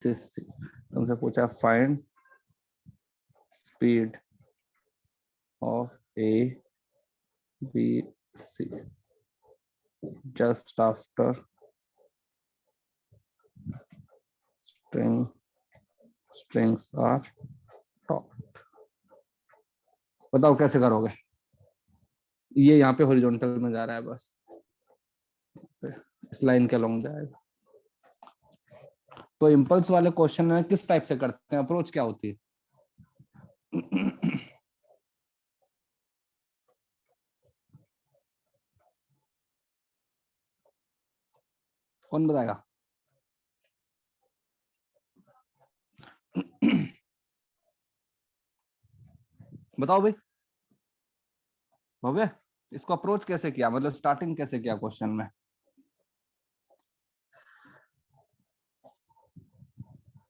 तुमसे पूछा find speed of A B C just after strings are taught। बताओ कैसे करोगे? ये यहाँ पे हॉरिजॉन्टल में जा रहा है, बस इस लाइन के अलॉन्ग जाएगा। तो इम्पल्स वाले क्वेश्चन में किस टाइप से करते हैं, अप्रोच क्या होती है? कौन बताएगा? बताओ भाई। भव्य, इसको अप्रोच कैसे किया, मतलब स्टार्टिंग कैसे किया क्वेश्चन में?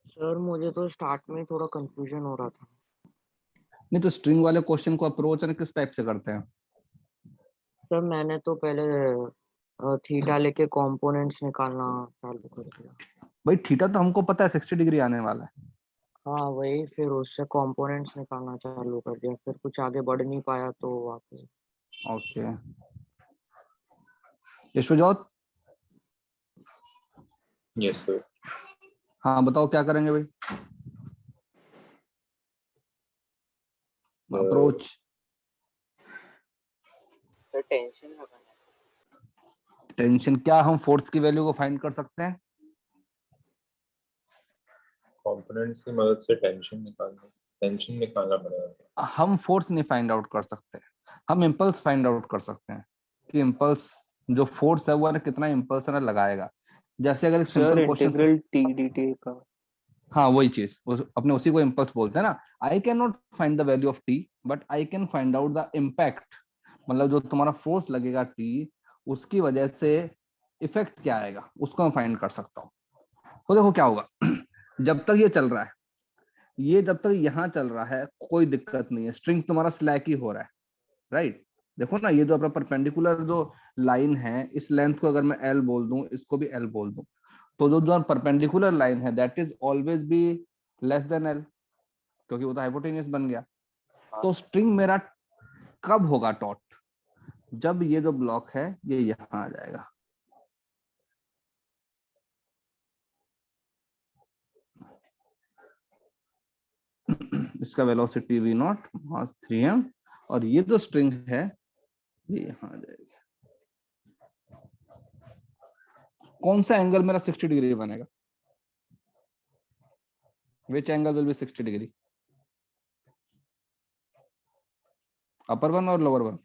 सर मुझे तो स्टार्ट में थोड़ा कंफ्यूजन हो रहा था। नहीं तो स्ट्रिंग वाले क्वेश्चन को अप्रोच किस टाइप से करते हैं? सर मैंने तो पहले थीटा लेके कंपोनेंट्स निकालना चालू कर दिया। भाई थीटा तो हमको पता है 60 डिग्री आने वाला है। हाँ वही, फिर उससे कंपोनेंट्स निकालना चालू कर दिया, फिर कुछ आगे बढ़ नहीं पाया तो वापस। ओके यशोजोत। Yes sir. हाँ बताओ क्या करेंगे भाई? अप्रोच टेंशन लगाना। टेंशन क्या, हम फोर्स की वैल्यू को फाइंड कर सकते हैं? कंपोनेंट्स की मदद से टेंशन निकालना पड़ेगा। हम फोर्स नहीं फाइंड आउट कर सकते, हम इम्पल्स फाइंड आउट कर सकते हैं कि इम्पल्स जो फोर्स है वो ना कितना इम्पल्स है ना लगाएगा। जैसे अगर एक sir simple question, integral T dt का। हाँ वही चीज अपने उसी को इम्पल्स बोलते हैं ना। I can not find the value of T but I can find out the impact, मतलब जो तुम्हारा फोर्स लगेगा टी उसकी वजह से इफेक्ट क्या आएगा उसको मैं फाइंड कर सकता हूँ। तो देखो क्या होगा जब तक ये चल रहा है, ये जब तक यहाँ चल रहा है कोई दिक्कत नहीं है, स्ट्रिंग तुम्हारा स्लैक ही हो रहा है, राइट। देखो ना ये जो अपना परपेंडिकुलर जो लाइन है, इस लेंथ को अगर मैं एल बोल दूं, इसको भी एल बोल दूं, तो जो परपेंडिकुलर लाइन है that is always be less than L, क्योंकि वो तो हाइपोटेन्यूस बन गया। तो स्ट्रिंग मेरा कब होगा टॉट? जब ये जो ब्लॉक है ये यहां आ जाएगा। इसका velocity v not mass 3m और ये जो स्ट्रिंग है ये यहां आ जाएगी। कौन सा एंगल मेरा 60 डिग्री बनेगा? Which angle will be 60 degree? Upper one और लोअर वन?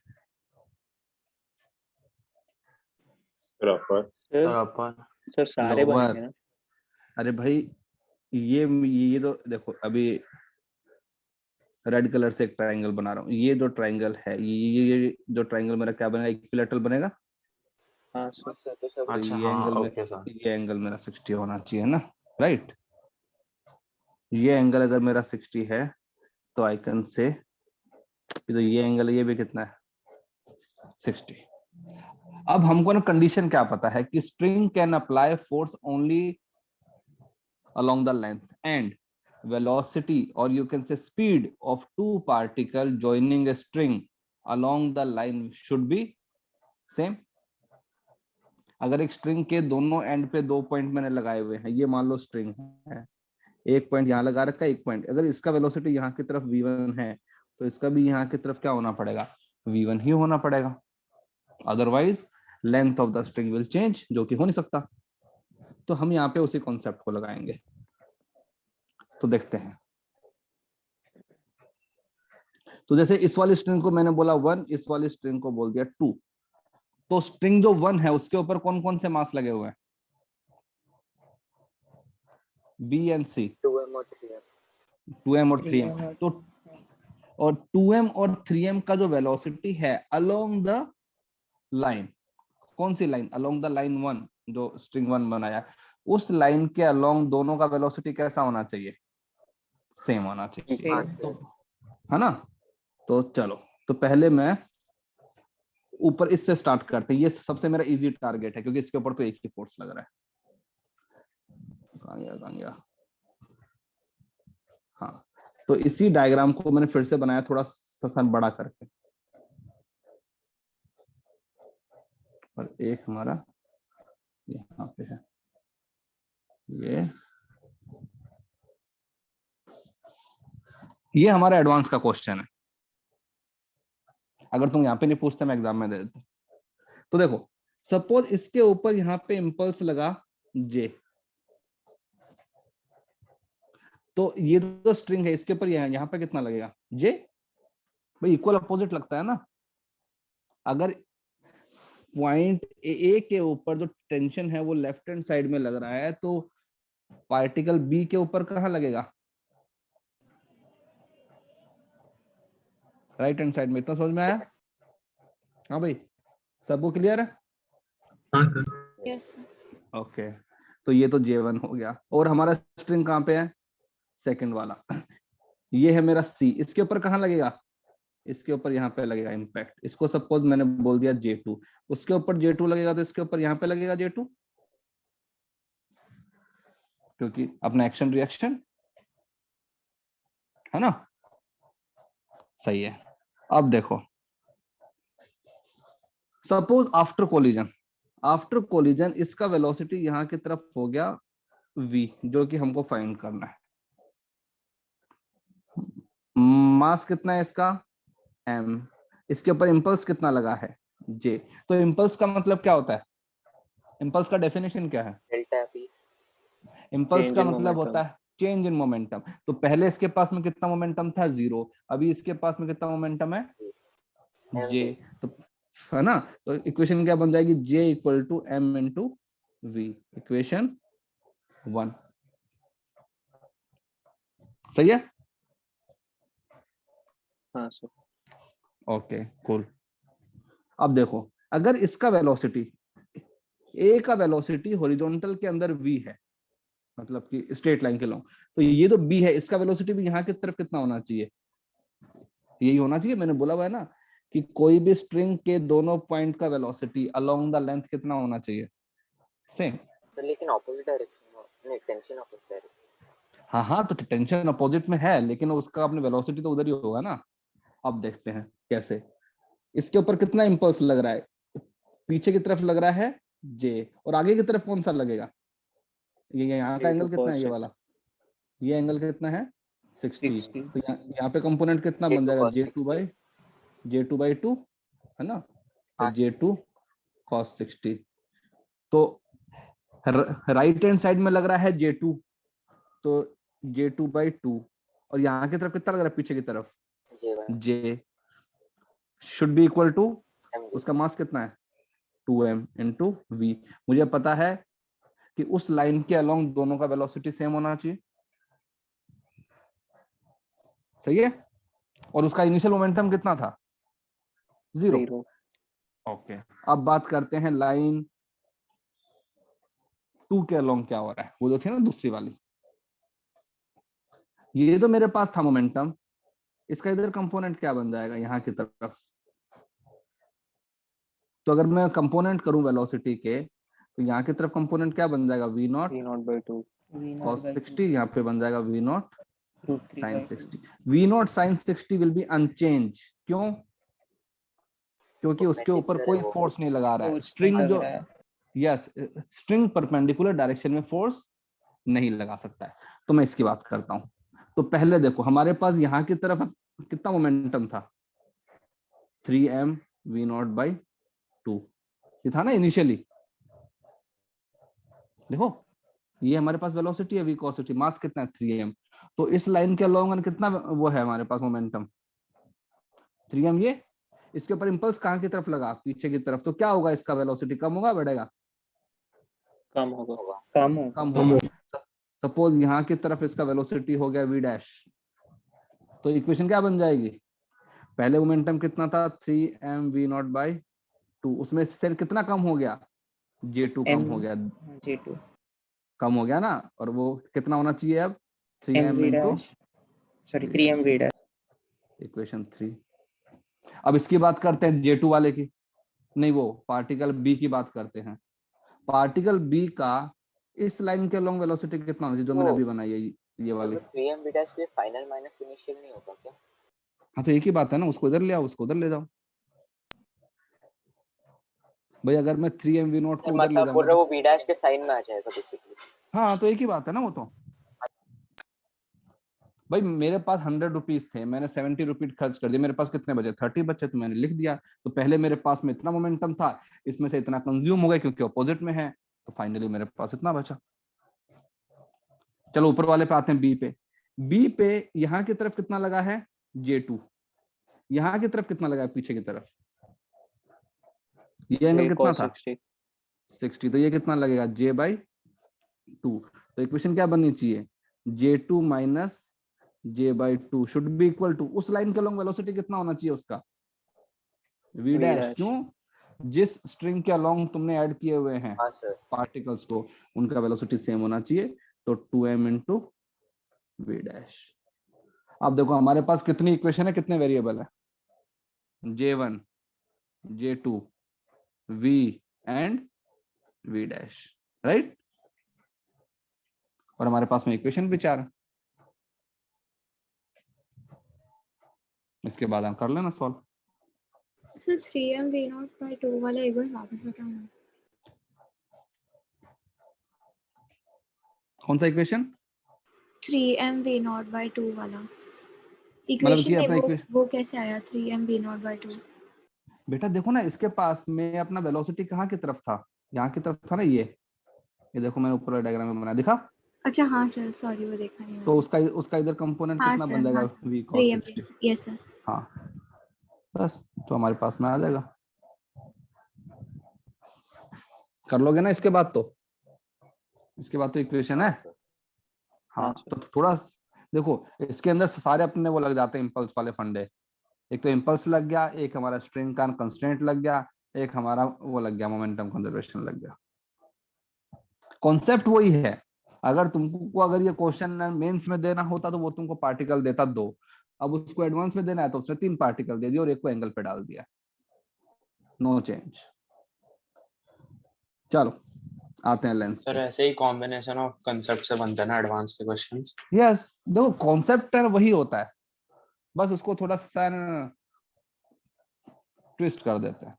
सर सारे लोअर। बनेंगे ना। अरे भाई ये तो देखो अभी रेड कलर से एक ट्रायंगल बना रहा हूँ, ये जो ट्रायंगल है ये जो ट्रायंगल मेरा क्या बनेगा, इक्विलैटरल बनेगा। हाँ सर। तो अच्छा ये हाँ एंगल में ओके सर। ये एंगल मेरा 60 होना चाहिए ना, राइट। ये एंगल अगर मेरा 60 है तो आई कैन से तो ये एंगल ये भी कितना है 60। अब हमको ना कंडीशन क्या पता है कि string can apply force only along the length and velocity or you can say speed of two particles joining a string along the line should be same। अगर एक स्ट्रिंग के दोनों एंड पे 2 पॉइंट मैंने लगाए हुए हैं, ये मान लो स्ट्रिंग है, एक पॉइंट यहाँ लगा रखा है, एक पॉइंट, अगर इसका वेलोसिटी यहाँ की तरफ v1 है तो इसका भी यहाँ की तरफ क्या होना पड़ेगा, v1 ही होना पड़ेगा, otherwise length of the string will change, जो कि हो नहीं सकता। तो हम यहाँ पे उसी कॉन्सेप्ट को लगाएंगे। तो देखते हैं। तो जैसे इस वाली स्ट्रिंग को मैंने बोला 1, इस वाली स्ट्रिंग को बोल दिया 2, तो स्ट्रिंग जो 1 है उसके ऊपर कौन कौन से मास लगे हुए हैं? बी एंड सी, 2m और 3m। 2m और 3m। तो और 2m और 3m का जो वेलोसिटी है अलोंग द लाइन, कौन सी लाइन? अलोंग द लाइन 1 जो स्ट्रिंग 1 बनाया, उस लाइन के अलोंग दोनों का वेलोसिटी कैसा होना चाहिए? सेम होना चाहिए, है ना। तो चलो, तो पहले मैं ऊपर इससे स्टार्ट करते हैं, ये सबसे मेरा इजी टारगेट है क्योंकि इसके ऊपर तो एक ही फोर्स लग रहा है। कहां गया हाँ, तो इसी डायग्राम को मैंने फिर से बनाया थोड़ा सा बड़ा करके, और एक हमारा यहाँ पे है, ये हमारा एडवांस का क्वेश्चन है। अगर तुम यहाँ पे नहीं पूछते मैं एग्जाम में दे देता। तो देखो, सपोज इसके ऊपर यहाँ पे इंपल्स लगा जे, तो ये तो स्ट्रिंग है, इसके ऊपर यहाँ पे कितना लगेगा जे, भाई इक्वल अपोजिट लगता है ना। अगर पॉइंट ए के ऊपर जो टेंशन है वो लेफ्ट हैंड साइड में लग रहा है, तो पार्टिकल बी के ऊपर कहाँ लगेगा, राइट हैंड साइड में। इतना समझ में आया? हाँ भाई, सबको क्लियर है? हाँ सर। यस ओके, तो ये तो J1 हो गया। और हमारा स्ट्रिंग कहाँ पे है, सेकंड वाला, ये है मेरा C, इसके ऊपर कहाँ लगेगा, इसके ऊपर यहाँ पे लगेगा इम्पैक्ट। इसको सपोज मैंने बोल दिया J2, उसके ऊपर J2 लगेगा, तो इसके ऊपर यहाँ पे लगेगा J2, क्योंकि अपना एक्शन रिएक्शन है ना। सही है। अब देखो, सपोज आफ्टर कोलिजन इसका वेलोसिटी यहाँ की तरफ हो गया v, जो कि हमको फाइंड करना है। मास कितना है इसका m, इसके ऊपर इंपल्स कितना लगा है j। तो इंपल्स का मतलब क्या होता है, इंपल्स का डेफिनेशन क्या है, डेल्टा पी। इंपल्स Change का in मतलब momentum. होता है चेंज इन मोमेंटम। तो पहले इसके पास में कितना मोमेंटम था, 0, अभी इसके पास में कितना मोमेंटम है j। तो है ना, तो इक्वेशन क्या बन जाएगी, j equal to m into v, equation 1। सही है? हाँ सर। Okay cool. अब देखो, अगर इसका वेलोसिटी a का वेलोसिटी हॉरिजॉन्टल के अंदर v है, मतलब कि स्ट्रेट लाइन के लॉन्ग, तो ये तो b है, इसका वेलोसिटी भी यहाँ की तरफ कितना होना चाहिए, यही होना चाहिए। मैंने बोला हुआ है ना कि कोई भी स्ट्रिंग के दोनों पॉइंट का वेलोसिटी अलोंग द लेंथ कितना होना चाहिए, सेम। लेकिन ऑपोजिट डायरेक्शन में, टेंशन ऑपोजिट डायरेक्शन। हाँ हाँ, तो टेंशन अपोजिट में है, लेकिन उसका अपने वेलोसिटी तो उधर ही होगा ना। अब देखते हैं कैसे। इसके ऊपर कितना इंपल्स लग रहा है, पीछे की तरफ लग रहा है जे, और आगे की तरफ कौन सा लगेगा, ये यहाँ का एंगल कितना है, ये वाला, ये एंगल कितना है 60। 60. तो यहाँ पे कंपोनेंट कितना बन जाएगा, J2/2 है ना, तो J2 cos 60। तो राइट हैंड साइड में लग रहा है J2, तो J2/2, और यहाँ की तरफ कितना लग रहा है, पीछे की तरफ J should be equal to, उसका मास कितना है 2m इंटू v। मुझे पता है कि उस लाइन के अलोंग दोनों का वेलोसिटी सेम होना चाहिए। सही है? और उसका इनिशियल मोमेंटम कितना था, 0। 0. ओके, अब बात करते हैं लाइन 2 के अलोंग क्या हो रहा है, वो जो थी ना दूसरी वाली। ये तो मेरे पास था मोमेंटम, इसका इधर कंपोनेंट क्या बन जाएगा यहाँ की तरफ। तो अगर मैं कंपोनेंट करूं वेलोसिटी के, तो यहाँ की तरफ कंपोनेंट क्या बन जाएगा, v0 V0/2. cos 60, यहाँ पे बन जाएगा v0 √3/2. sin 60। v0 sin 60 will be unchanged. क्यों? क्योंकि उसके ऊपर कोई फोर्स नहीं लगा रहा है। स्ट्रिंग जो, यस, स्ट्रिंग परपेंडिकुलर डायरेक्शन में फोर्स नहीं लगा सकता है। तो मैं इसकी बात करता हूं। तो पहले देखो, हमारे पास यहाँ की तरफ कितना मोमेंटम था, 3m v0/2, ये था ना इनिशियली। देखो, ये हमारे पास वेलोसिटी है v cos 60, मास कितना है 3m। तो इस लाइन के अलोंग कितना वो है हमारे पास मोमेंटम 3m। ये इसके ऊपर इंपल्स कहाँ की तरफ लगा, पीछे की तरफ। तो क्या होगा, इसका वेलोसिटी कम होगा बढ़ेगा, कम होगा. कम होगा। सपोज यहाँ की तरफ इसका वेलोसिटी हो गया v', तो इक्वेशन क्या बन जाएगी, पहले मोमेंटम कितना था 3m v0/2, उसमें से कितना कम हो गया, J2 कम हो गया, J2. कम हो गया ना। और वो कितना होना चाहिए अब, 3m इंटू 3mv'. इक्वेशन 3। अब इसकी बात करते हैं J2 वाले की, नहीं वो पार्टिकल B की बात करते हैं। पार्टिकल B का इस लाइन के लॉन्ग वेलोसिटी कितना होना चाहिए, जो मैंने अभी बनाई है, ये वाली। 3m b dash पे फाइनल माइनस इनिशियल नहीं होगा क्या? हाँ तो एक ही बात है ना, उसको इधर ले आओ, उसको उधर ले जाओ। भाई अगर मैं 3mv0 को सर उधर ले मतलब बोल जाऊंगा रहा तो, वो b dash के साइन में आ जाएगा बेसिकली। हाँ तो एक ही बात है ना वो तो। भाई मेरे पास 100 रुपीज थे, मैंने 70 रुपीज खर्च कर दिए, मेरे पास कितने बचे? 30 बचे, तो मैंने लिख दिया। तो पहले मेरे पास में इतना मोमेंटम था, इसमें से इतना कंज्यूम हो गया क्योंकि अपोजिट में है, तो फाइनली मेरे पास इतना बचा। चलो ऊपर वाले पे आते हैं, बी पे। बी पे यहाँ की तरफ कितना लगा है? J2। यहाँ की तरफ कितना लगा है? पीछे की तरफ ये एंगल J कितना cos था? 60 60। तो ये कितना लगेगा? J/2। तो इक्वेशन क्या बननी चाहिए? J2 minus J/2 should be equal to, उस लाइन के अलोंग वेलोसिटी कितना होना चाहिए उसका? V dash. क्यों? जिस स्ट्रिंग के अलोंग तुमने ऐड किए हुए हैं हाँ सर। पार्टिकल्स को, उनका वेलोसिटी सेम होना चाहिए। तो 2m इंटू V डैश। अब देखो हमारे पास कितनी इक्वेशन है, कितने वेरिएबल है? J1, J2, V and V dash, right. और हमारे पास में इक्वेशन भी 4 है। इसके बाद हम कर लेना सॉल्व। सर 3m v0/2 वाला एक बार वापस बताना। कौन सा इक्वेशन? 3m v0/2 वाला मतलब इक्वेशन कि नहीं, अपना वो इक्वेशन, वो कैसे आया 3m v0/2? बेटा देखो ना, इसके पास में अपना वेलोसिटी कहाँ की तरफ था? यहाँ की तरफ था ना। ये देखो मैंने ऊपर डायग्राम में बनाया, दिखा? अच्छा हाँ सर, सॉरी वो देखा नहीं तो मैंने। उसका इधर कंपोनेंट हाँ कितना बन सर, जाएगा? हाँ sir, V cos 3m। 60। Yes sir. हाँ बस, तो हमारे पास में आ जाएगा। कर लोगे ना इसके बाद? तो इसके बाद तो इक्वेशन है। हाँ हाँ तो थोड़ा देखो, इसके अंदर सारे अपने वो लग जाते हैं इम्पल्स वाले फंडे। एक तो इम्पल्स लग गया, एक हमारा स्ट्रिंग का कंस्ट्रेंट लग गया, एक हमारा वो लग गया मोमेंटम कंजर्वेशन लग गया। कॉन्सेप्ट वही है। अगर तुमको अगर ये क्वेश्चन मेंस में देना होता तो वो तुमको पार्टिकल देता 2, अब उसको एडवांस में देना है तो उसने 3 पार्टिकल दे दिया और एक को एंगल पे डाल दिया। No change. चलो आते हैं लेंस सर पे। ऐसे ही कॉम्बिनेशन ऑफ कंसेप्ट से बनते हैं ना एडवांस के क्वेश्चंस। यस देखो कॉन्सेप्ट है वही होता है, बस उसको थोड़ा सा ट्विस्ट कर देते हैं।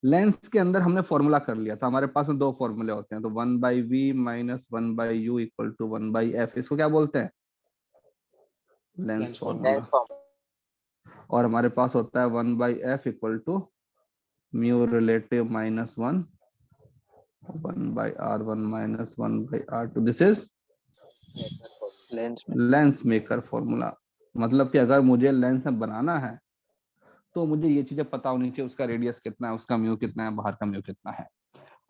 लेंस के अंदर हमने फॉर्मूला कर लिया था, हमारे पास में 2 फॉर्मूले होते हैं, तो 1/v minus 1/u equal to 1/f। इसको क्या बोलते हैं? Lens lens formula. Lens form. और हमारे पास होता है 1/f equal to mu relative minus 1/r1 minus 1/r2। This is lens maker formula. मतलब कि अगर मुझे लेंस बनाना है तो मुझे ये चीजें पता होनी चाहिए, उसका रेडियस कितना है, उसका म्यू कितना है, बाहर का म्यू कितना है।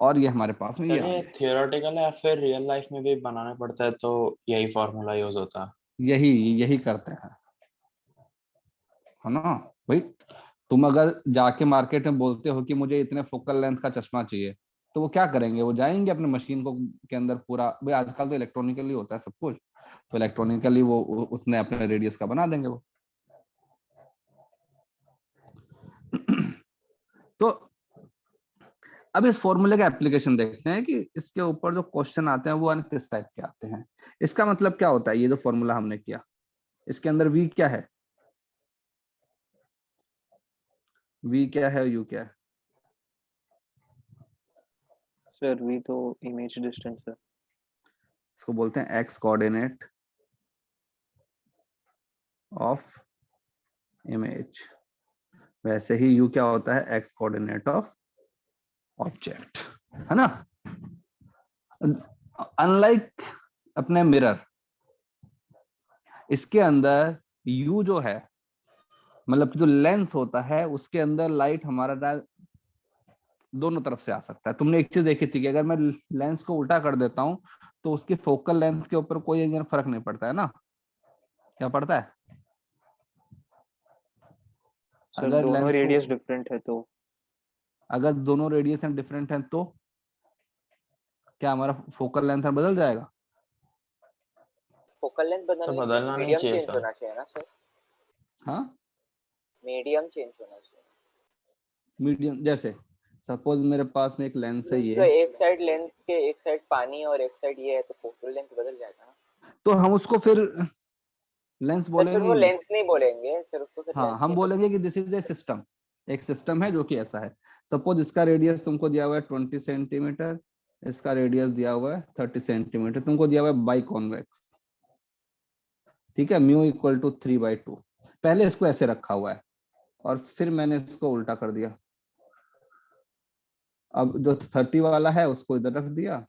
और ये हमारे पास में ये सर आ ये गया। थियोरेटिकल है या फिर रियल लाइफ में भी बनाना पड़ता है तो यही फॉर्मूला यूज होता है? यही करते हैं, है ना भाई। तुम अगर जाके मार्केट में बोलते हो कि मुझे इतने फोकल लेंथ का चश्मा चाहिए, तो वो क्या करेंगे? वो जाएंगे अपने मशीन को के अंदर पूरा, भाई आजकल तो इलेक्ट्रॉनिकली होता है सब कुछ, तो इलेक्ट्रॉनिकली वो उतने अपने रेडियस का बना देंगे वो। तो अब इस फॉर्मूले का एप्लीकेशन देखते हैं कि इसके ऊपर जो क्वेश्चन आते हैं वो किस टाइप के आते हैं। इसका मतलब क्या होता है? ये जो फॉर्मूला हमने किया, इसके अंदर V क्या है, V क्या है, U क्या है? सर v तो इमेज डिस्टेंस है। इसको बोलते हैं x कोऑर्डिनेट ऑफ इमेज। वैसे ही U क्या होता है? x कोऑर्डिनेट ऑफ ऑब्जेक्ट, है ना। अनलाइक अपने मिरर, इसके अंदर U जो है, मतलब जो लेंस होता है उसके अंदर लाइट हमारा दोनों तरफ से आ सकता है। तुमने एक चीज देखी थी कि अगर मैं लेंस को उल्टा कर देता हूं तो उसकी फोकल लेंथ के ऊपर कोई फर्क नहीं पड़ता है ना। क्या पड़ता है? सर अगर दोनों लेंस को, रेडियस डिफरेंट है तो अगर दोनों रेडियस डिफरेंट हैं तो क्या हमारा फोकल लेंथ बदल जाएगा? फोकल लेंथ तो बदलने के बदलना नहीं मीडियम चाहिए चेंज सर। होना चाहिए ना सर? हाँ मीडियम चेंज होना चाहिए। मीडियम, जैसे सपोज मेरे पास में एक लेंस है तो ये, एक साइड लेंस के एक साइड पानी और एक साइड ये है तो फोकल लेंथ बदल जाएगा ना। तो हम उसको फिर लेंस तो फिर बोलेंगे वो ही नहीं। लेंस नहीं बोलेंगे, फिर उसको फिर हाँ, लेंस हम नहीं बोलेंगे कि दिस इज ए सिस्टम, एक सिस्टम है जो कि ऐसा है। सपोज इसका रेडियस तुमको दिया हुआ है 20 सेंटीमीटर, इसका रेडियस दिया हुआ है 30 सेंटीमीटर, तुमको दिया हुआ है बाई कॉन्वेक्स, ठीक है, म्यू इक्वल टू 3/2। पहले इसको ऐसे रखा हुआ है और फिर मैंने इसको उल्टा कर दिया। अब जो 30 वाला है उसको इधर रख दिया,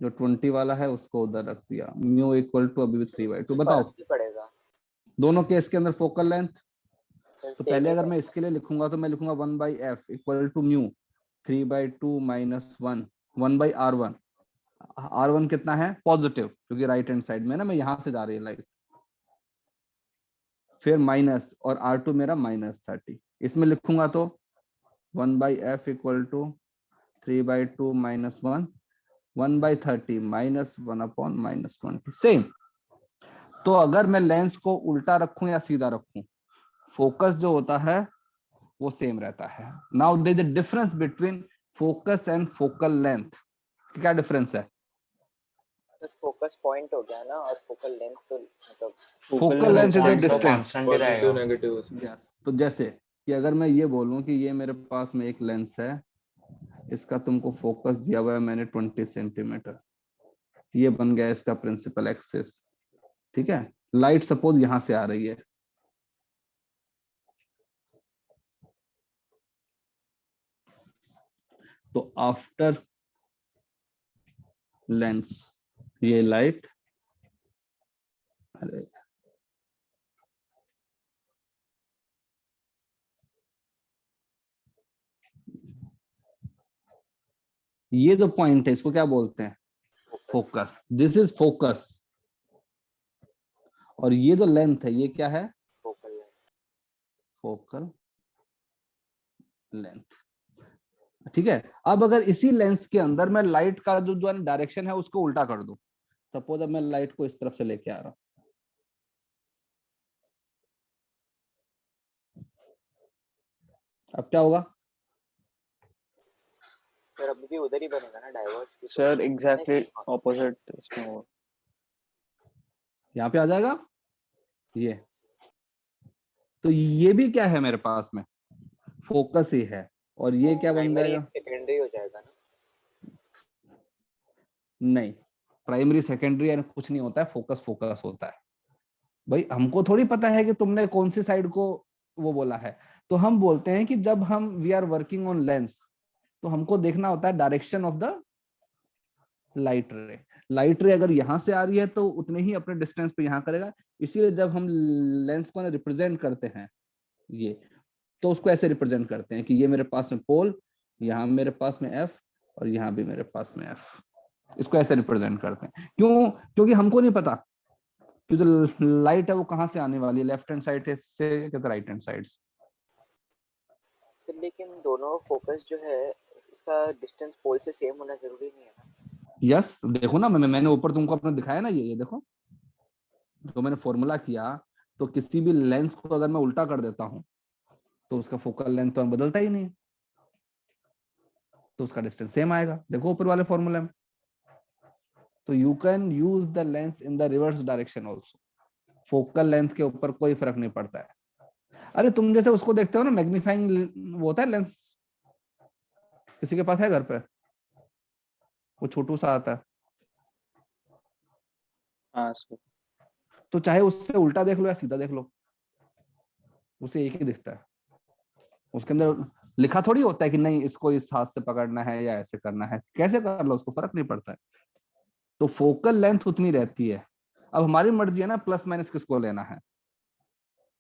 जो 20 वाला है उसको उधर रख दिया, म्यू इक्वल टू अभी भी 3/2। बताओ फर्क ही पड़ेगा, दोनों केस के अंदर फोकल लेंथ, फिर तो सेम पहले ही अगर मैं रहेगा। इसके लिए लिखूंगा तो मैं लिखूंगा 1/f equal to mu 3/2 minus 1 1/r1। r1 कितना है? पॉजिटिव, क्योंकि राइट हैंड साइड में ना, मैं यहां से जा रही है लाइट, फिर माइनस, और r2 मेरा -30। इसमें लिखूंगा तो 1/f equal to 3/2 minus 1 1/30 minus 1/-20। Same. तो अगर मैं लेंस को उल्टा रखूं या सीधा रखूं, फोकस जो होता है वो सेम रहता है। Now there is a difference between focus and focal length. क्या डिफरेंस है? तो फोकस पॉइंट हो गया ना, और फोकल लेंथ तो मतलब focal length is the point तो डिस्टेंस। कांस्टेंट ही पॉजिटिव रहेगा। नेगेटिव उसमें। यस, तो जैसे कि अगर मैं ये बोलूं कि ये मेरे पास में एक लेंस है, इसका तुमको फोकस दिया हुआ है मैंने 20 सेंटीमीटर, ये बन गया इसका प्रिंसिपल एक्सिस, ठीक है। लाइट सपोज यहां से आ रही है, तो आफ्टर लेंस ये लाइट, अरे ये जो पॉइंट है इसको क्या बोलते हैं? फोकस। This is focus. और ये जो लेंथ है ये क्या है? Focal length. फोकल लेंथ, ठीक है। अब अगर इसी लेंस के अंदर मैं लाइट का जो जो डायरेक्शन है उसको उल्टा कर दूं, सपोज अब मैं लाइट को इस तरफ से लेके आ रहा हूं, अब क्या होगा? फिर अभी भी उधर ही बनेगा ना डाइवर्ज की। सर एग्जैक्टली ऑपोजिट इसमें होगा। यहाँ पे आ जाएगा ये। तो ये भी क्या है मेरे पास में? फोकस ही है। और ये क्या बन प्राइमरी जाएगा? सेकेंडरी हो जाएगा ना। नहीं, प्राइमरी सेकेंडरी यानी कुछ नहीं होता है, फोकस फोकस होता है। भाई हमको थोड़ी पता है कि तुमने कौन सी साइड को वो बोला है। तो हम बोलते हैं कि जब हम we are working on lens, तो हमको देखना होता है direction of the light ray. Light ray अगर यहां से आ रही है तो उतने ही अपने डिस्टेंस पे यहां करेगा। इसीलिए जब हम लेंस को रिप्रेजेंट करते हैं ये, तो उसको ऐसे रिप्रेजेंट करते हैं कि ये मेरे पास में पोल, यहाँ मेरे पास में एफ, और यहाँ भी मेरे पास में एफ। इसको ऐसे रिप्रेजेंट करते हैं। क्यों? क्योंकि हमको नहीं पता कि जो लाइट है वो कहाँ से आने वाली है, लेफ्ट हैंड साइड से या राइट हैंड साइड से। सर लेकिन दोनों फोकस जो है उसका डिस्टेंस पोल से सेम होना जरूरी नहीं है ना। यस, देखो ना, मैंने ऊपर तुमको अपने दिखाया ना, ये देखो जो मैंने फॉर्मूला किया, तो किसी भी लेंस को अगर मैं उल्टा कर देता हूं तो उसका फोकल लेंथ तो बदलता ही नहीं, तो उसका डिस्टेंस सेम आएगा। देखो ऊपर वाले फॉर्मूले में। तो you can use the lens in the reverse direction also. Focal length के ऊपर कोई फर्क नहीं पड़ता है। अरे तुम जैसे उसको देखते हो ना, मैग्नीफाइंग वो होता है लेंस, किसी के पास है घर पे? वो छोटू सा आता है, हाँ सर। तो चाहे उससे उल्टा देख लो या सीधा देख लो, उसे एक ही दिखता है। उसके अंदर लिखा थोड़ी होता है कि नहीं इसको इस हाथ से पकड़ना है या ऐसे करना है, कैसे कर लो उसको फर्क नहीं पड़ता है। तो फोकल लेंथ उतनी रहती है। अब हमारी मर्जी है ना प्लस माइनस किसको लेना है।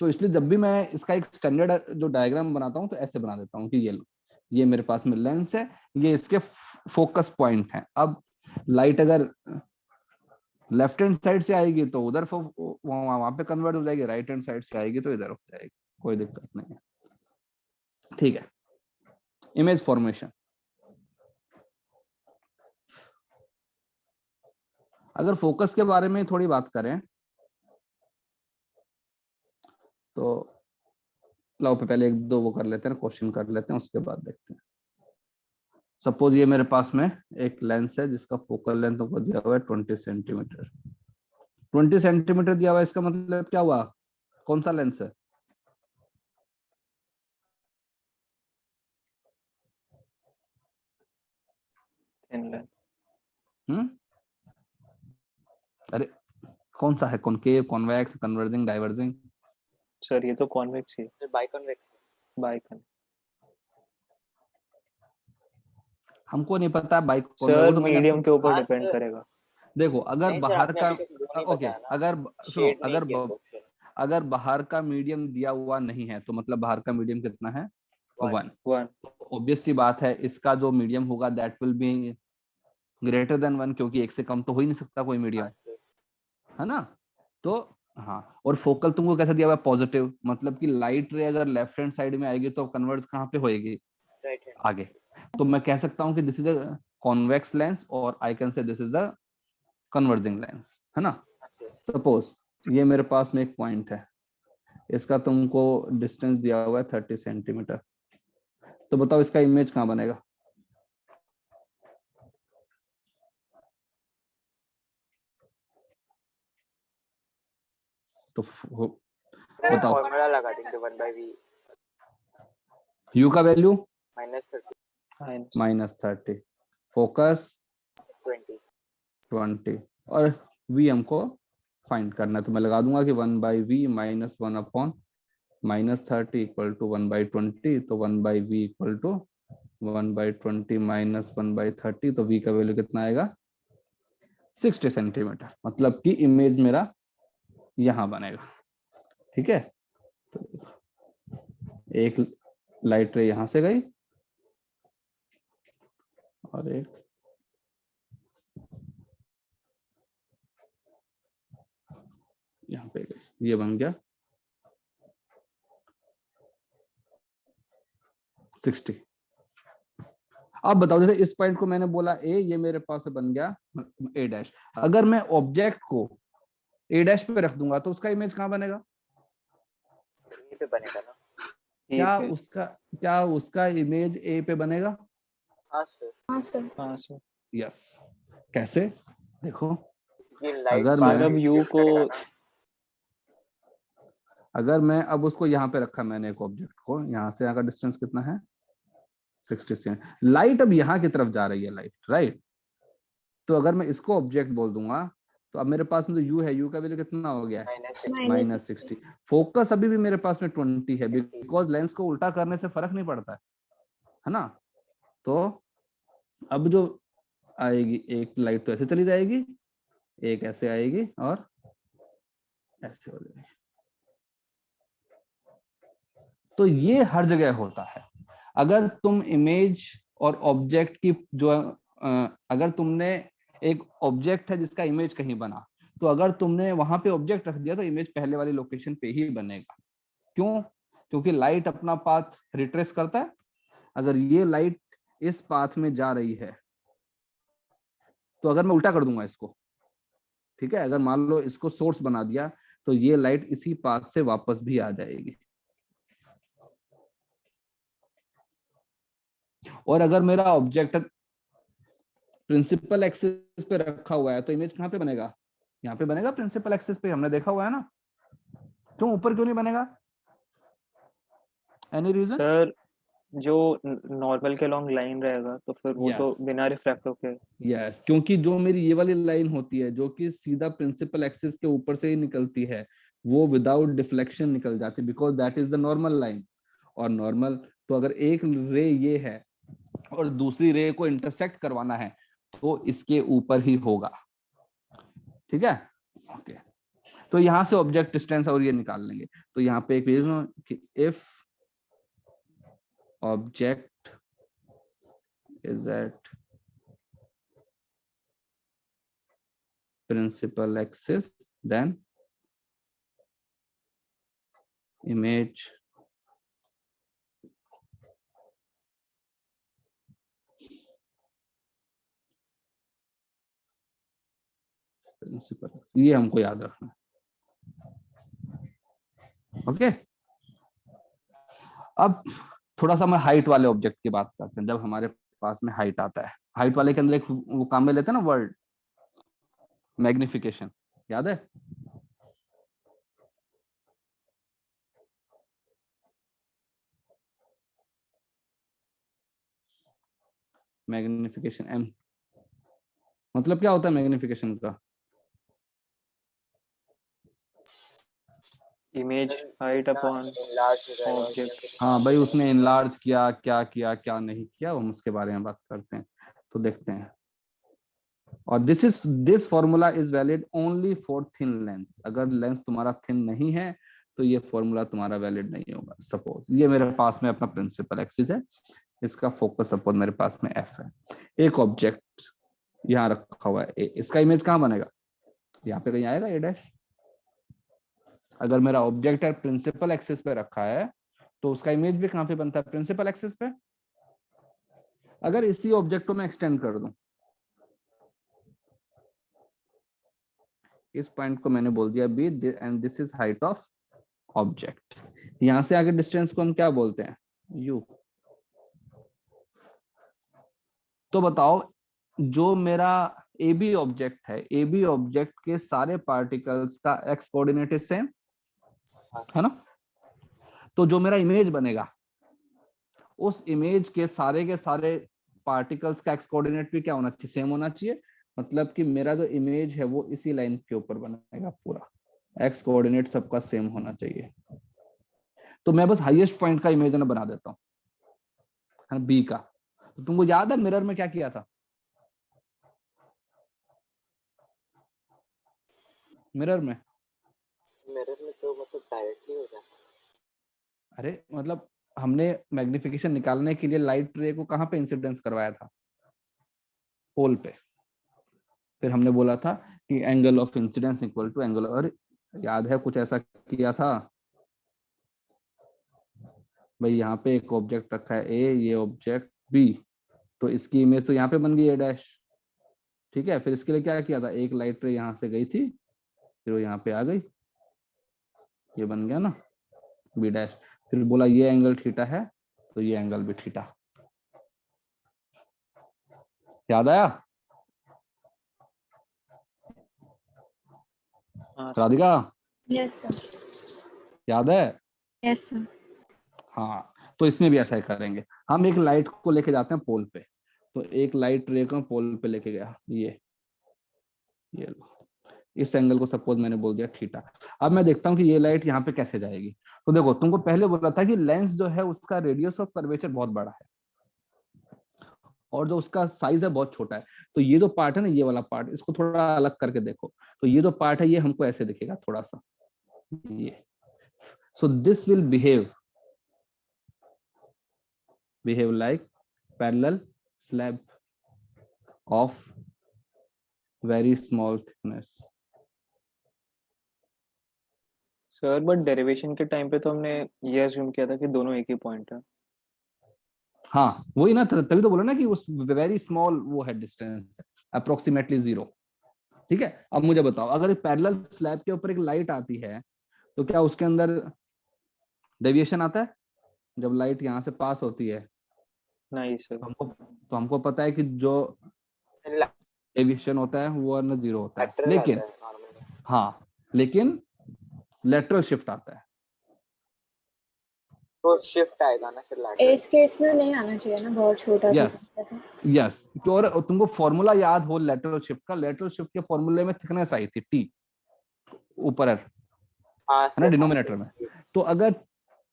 तो इसलिए जब भी मैं इसका एक स्टैंडर्ड जो डायग्राम बनाता हूँ तो ऐसे बना देता हूँ कि ये लो, ये मेरे पास में लेंस है, ये इसके फोकस पॉइंट है। अब लाइट अगर लेफ्ट हैंड साइड से आएगी तो उधर वहां पे कन्वर्ट हो जाएगी, राइट हैंड साइड से आएगी तो इधर हो जाएगी, कोई दिक्कत नहीं है। ठीक है, इमेज फॉर्मेशन। अगर फोकस के बारे में थोड़ी बात करें तो लाओ पहले एक दो वो कर लेते हैं, क्वेश्चन कर लेते हैं, उसके बाद देखते हैं। सपोज ये मेरे पास में एक लेंस है जिसका फोकल लेंथ को दिया हुआ है 20 सेंटीमीटर। 20 सेंटीमीटर दिया हुआ है, इसका मतलब क्या हुआ, कौन सा लेंस है? thin lens. अरे कौन सा है, concave, convex, converging, diverging? Sir ये तो कॉन्वेक्स ही है, बाइकॉन्वेक्स बाइकन। हमको नहीं पता बाइक सर मीडियम के ऊपर हाँ, डिपेंड सर। करेगा। देखो अगर नहीं सर, बाहर आपने का, अभी तक वो नहीं ओके, बताया ना, अगर सुनो, शेड नहीं किया क्वेश्चन। अगर बाहर का मीडियम दिया हुआ नहीं है तो मतलब बाहर का मीडियम कितना है? 1। 1 ऑब्वियस सी बात है, इसका जो मीडियम होगा that will be greater than 1, क्योंकि एक से कम तो हो ही नहीं सकता कोई मीडियम, है ना? तो हाँ, और फोकल तुमको कैसे दिया हुआ है? पॉजिटिव, मतलब कि लाइट रे अगर लेफ्ट हैंड साइड में आएगी तो कन्वर्ज कहाँ पे होएगी? Right hand. आगे। तो मैं कह सकता हूँ कि this is a convex lens और I can say this is the converging lens, है ना? सपोज ये मेरे पास में एक पॉइंट है, इसका तुमको डिस्टेंस दिया हुआ है 30 सेंटीमीटर, तो बताओ इसका इमेज कहाँ बनेगा? तो बताओ, फॉर्मूला लगा देंगे 1/v यू का वैल्यू -30 -30, फोकस 20 20 और v हमको फाइंड करना है, तो मैं लगा दूंगा कि 1/v -1 अपॉन -30 इक्वल टू 1/20, तो 1/v इक्वल टू 1/20 - 1/30, तो v का वैल्यू कितना आएगा? 60 सेंटीमीटर, मतलब कि इमेज मेरा यहां बनेगा। ठीक है, तो एक लाइट रे यहां से गई और एक यहाँ पे गई, ये बन गया 60। अब बताओ, जैसे इस पॉइंट को मैंने बोला ए, ये मेरे पास बन गया ए डैश। अगर मैं ऑब्जेक्ट को ए डैश पे रख दूंगा तो उसका इमेज कहाँ बनेगा? ये पे बनेगा ना। क्या उसका इमेज ए पे बनेगा? हाँ सर। हाँ सर। हाँ सर। यस। कैसे? देखो, ये लाइट अगर बाद मैं में यू shift को करेगा ना। अगर मैं अब उसको यहाँ पे रखा, मैंने एक ऑब्जेक्ट को, यहाँ से यहाँ का डिस्टेंस कितना है? 60 से। लाइट अब यहाँ की तरफ जा रही है, लाइट, राइट? तो अगर मैं इसको ऑब्जेक्ट बोल दूंगा तो अब मेरे पास में जो यू है, यू का वैल्यू कितना हो गया? -60। फोकस अभी भी मेरे पास में 20 है, बिकॉज लेंस को उल्टा करने से फर्क नहीं पड़ता है ना? तो अब जो आएगी, एक लाइट तो ऐसे चली जाएगी, एक ऐसे आएगी और ऐसे हो जाएगी। तो ये हर जगह होता है। अगर तुम इमेज और ऑब्जेक्ट की जो अगर तुमने एक ऑब्जेक्ट है जिसका इमेज कहीं बना, तो अगर तुमने वहां पे ऑब्जेक्ट रख दिया तो इमेज पहले वाली लोकेशन पे ही बनेगा। क्यों? क्योंकि लाइट अपना पाथ रिट्रेस करता है। अगर ये लाइट इस पाथ में जा रही है तो अगर मैं उल्टा कर दूंगा इसको, ठीक है, अगर मान लो इसको सोर्स बना दिया तो ये लाइट इसी पाथ से वापस भी आ जाएगी। और अगर मेरा ऑब्जेक्ट प्रिंसिपल एक्सिस पे रखा हुआ है तो इमेज कहाँ पे बनेगा? यहाँ पे बनेगा, प्रिंसिपल एक्सिस पे, हमने देखा हुआ है ना। क्यों ऊपर क्यों नहीं बनेगा? Any reason? सर जो नॉर्मल के लॉन्ग लाइन रहेगा तो फिर वो तो Yes. बिना रिफ्लेक्ट होके। यस, क्योंकि जो मेरी ये वाली लाइन होती है जो कि सीधा प्रिंसिपल एक्सिस के ऊपर से ही निकलती है, वो विदाउट डिफ्लेक्शन निकल जाती है, because that is the normal line. और नॉर्मल तो अगर एक रे ये है और दूसरी रे को इंटरसेक्ट करवाना है तो इसके ऊपर ही होगा। ठीक है, ओके। तो यहां से ऑब्जेक्ट डिस्टेंस और ये निकाल लेंगे। तो यहाँ पे एक कि if object is at principal axis, then image principal, ये हमको याद रखना है। ओके, अब थोड़ा सा मैं हाइट वाले ऑब्जेक्ट की बात करते हैं। जब हमारे पास में हाइट आता है। हाइट वाले के अंदर एक वो काम में लेते हैं ना वर्ड, मैग्निफिकेशन, याद है? मैग्निफिकेशन एम, मतलब क्या होता है मैग्निफिकेशन का? इमेज हाइट अपॉन enlarge हो जाएगा ऑब्जेक्ट। हाँ भाई, उसने इनलार्ज किया, क्या किया क्या नहीं किया, हम उसके बारे में बात करते हैं। तो देखते हैं। और this formula is valid only for thin lens. अगर लेंस तुम्हारा थिन नहीं है तो ये फॉर्मूला तुम्हारा वैलिड नहीं होगा। सपोज ये मेरे पास में अपना प्रिंसिपल एक्सिस है, इसका फोकस सपोज मेरे पास में एफ है, एक ऑब्जेक्ट यहाँ रखा हुआ है, इसका इमेज कहाँ बनेगा? यहाँ पे कहीं आएगा ए डैश। अगर मेरा ऑब्जेक्ट है प्रिंसिपल एक्सिस पे रखा है तो उसका इमेज भी कहाँ पे बनता है? प्रिंसिपल एक्सिस पे। अगर इसी ऑब्जेक्ट को मैं एक्सटेंड कर दूं, इस पॉइंट को मैंने बोल दिया B and this is height of object, यहां से आगे डिस्टेंस को हम क्या बोलते हैं? यू। तो बताओ, जो मेरा ए बी ऑब्जेक्ट है, ए बी ऑब्जेक्ट के सारे पार्टिकल्स का एक्स कोऑर्डिनेट इज सेम है ना? तो जो मेरा इमेज बनेगा, उस इमेज के सारे पार्टिकल्स का एक्स कोऑर्डिनेट भी क्या होना चाहिए? सेम होना चाहिए। मतलब कि मेरा जो इमेज है वो इसी लाइन के ऊपर बनेगा पूरा, एक्स कोऑर्डिनेट सबका सेम होना चाहिए। तो मैं बस हाईएस्ट पॉइंट का इमेज ना बना देता हूँ, है ना, बी का। तो तुमको याद है मिरर में क्या किया था? मिरर में तो मतलब डायरेक्टली हो जाता है। अरे मतलब हमने मैग्निफिकेशन निकालने के लिए लाइट रे को कहाँ पे इंसिडेंस करवाया था? पोल पे। फिर हमने बोला था कि angle of incidence equal to angle, और याद है कुछ ऐसा किया था भाई? यहाँ पे एक ऑब्जेक्ट रखा है ए, ये ऑब्जेक्ट बी, तो इसकी इमेज तो यहाँ पे बन गई ए डैश, ठीक है। फिर इसके लिए क्या किया था? एक लाइट रे यहाँ से गई थी, फिर वो यहाँ पे आ गई, ये बन गया ना बी डैश। फिर बोला ये एंगल थीटा है, तो ये एंगल भी थीटा। याद आया हाँ राधिका? Yes sir. याद है? Yes sir. हाँ, तो इसमें भी ऐसा ही करेंगे। हम एक लाइट को लेके जाते हैं पोल पे, तो एक लाइट रे को पोल पे लेके गया, ये लो, इस एंगल को सपोज मैंने बोल दिया थीटा। अब मैं देखता हूँ कि ये लाइट यहाँ पे कैसे जाएगी। तो देखो, तुमको पहले बोला था कि लेंस जो है उसका रेडियस ऑफ कर्वेचर बहुत बड़ा है और जो उसका साइज है बहुत छोटा है। तो ये जो पार्ट है ना, ये वाला पार्ट, इसको थोड़ा अलग करके देखो। तो ये जो पार्ट है ये हमको ऐसे दिखेगा थोड़ा सा, ये। So this will behave like parallel slab of very small thickness. Sir, but derivation के टाइम पे तो हमने ये अज्यूम किया था कि दोनों एक ही पॉइंट है। हाँ वही ना, तभी तो बोला ना कि उस वेरी स्मॉल वो है डिस्टेंस, अप्रोक्सीमेटली 0। ठीक है, अब मुझे बताओ, अगर पैरेलल स्लैब के ऊपर एक लाइट आती है तो क्या उसके अंदर डेविएशन आता है? जब लाइट यहाँ से पास होती है नहीं सर। तो हमको पता है कि जो डेविएशन होता है वो न 0 होता है, Lateral लेकिन आता है normally। हाँ, लेकिन लेटरल शिफ्ट आता है। तो शिफ्ट आएगा ना सर lateral। इस केस में नहीं आना चाहिए ना, बहुत छोटा यस था। यस, और तुमको फॉर्मूला याद हो लेटरल शिफ्ट का? लेटरल शिफ्ट के फॉर्मूले में थिकनेस आई थी टी, ऊपर है हाँ ना सर। डिनोमिनेटर में। तो अगर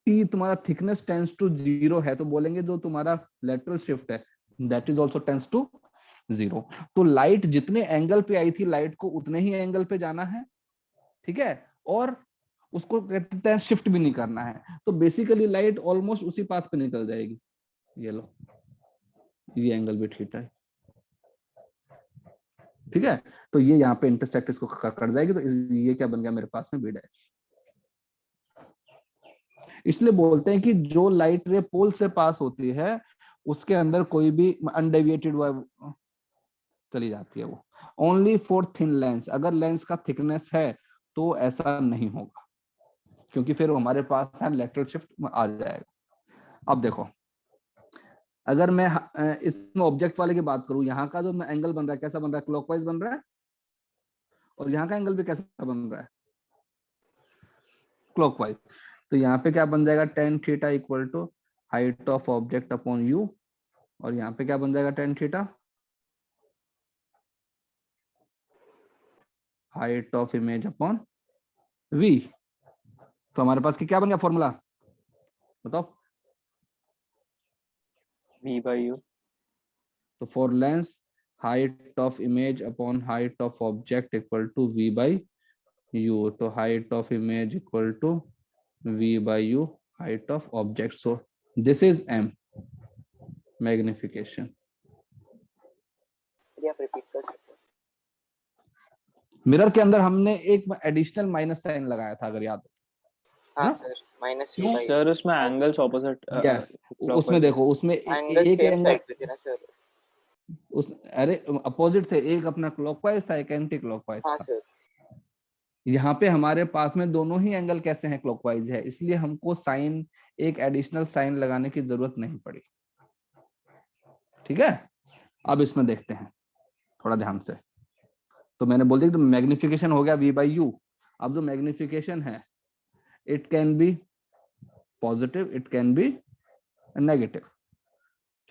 टी तुम्हारा थिकनेस टेंस टू 0 है तो बोलेंगे जो तुम्हारा लेटरल शिफ्ट है that is also tends to 0। तो लाइट जितने एंगल पे आई थी, लाइट को उतने ही एंगल पे जाना है, ठीक है, और उसको कहते हैं शिफ्ट भी नहीं करना है। तो बेसिकली लाइट ऑलमोस्ट उसी पाथ पे निकल जाएगी। ये लो, ये एंगल भी थीटा है, ठीक है। तो ये यहाँ पे इंटरसेक्ट इसको कर जाएगी, तो ये क्या बन गया मेरे पास में बी डैश। इसलिए बोलते हैं कि जो लाइट रे पोल से पास होती है उसके अंदर कोई भी अनडेविएटेड चली जाती है, वो ओनली फॉर थिन लेंस। अगर लेंस का थिकनेस है तो ऐसा नहीं होगा, क्योंकि फिर हमारे पास है लेटरल शिफ्ट आ जाएगा। अब देखो, अगर मैं इसमें ऑब्जेक्ट वाले की बात करूं, यहाँ का जो एंगल बन रहा है कैसा बन रहा है, क्लॉकवाइज बन रहा है, और यहाँ का एंगल भी कैसा बन रहा है, क्लॉकवाइज। तो यहाँ पे क्या बन जाएगा, tan theta equal to height of object upon u, और यहाँ पे क्या बन जाएगा, tan theta height of image upon v। तो हमारे पास क्या बन गया फॉर्मूला, बताओ। v by u। तो for lens height of image upon height of object equal to v by u। तो height of image equal to v by u, height of object. So this is m, magnification. ये आप repeat कर सकते हैं। Mirror के अंदर हमने एक एडिशनल माइनस साइन लगाया था, अगर याद हो हाँ ना? सर, माइनस क्यों? v बाई सर उसमें एंगल्स ऑपोजिट यस, उसमें देखो, उसमें एंगल एक सेम एंगल साइड पे थे ना सर। उस, अरे अपोजिट थे, एक अपना क्लॉकवाइज था, एक एंटी क्लॉकवाइज हाँ था। सर। यहाँ पे हमारे पास में दोनों ही एंगल कैसे हैं, क्लॉकवाइज है, इसलिए हमको साइन, एक एडिशनल साइन लगाने की जरूरत नहीं पड़ी। ठीक है, अब इसमें देखते हैं थोड़ा ध्यान से। तो मैंने बोल दिया, तो मैग्निफिकेशन हो गया v बाई यू। अब जो मैग्निफिकेशन है, it can be positive, it can be negative.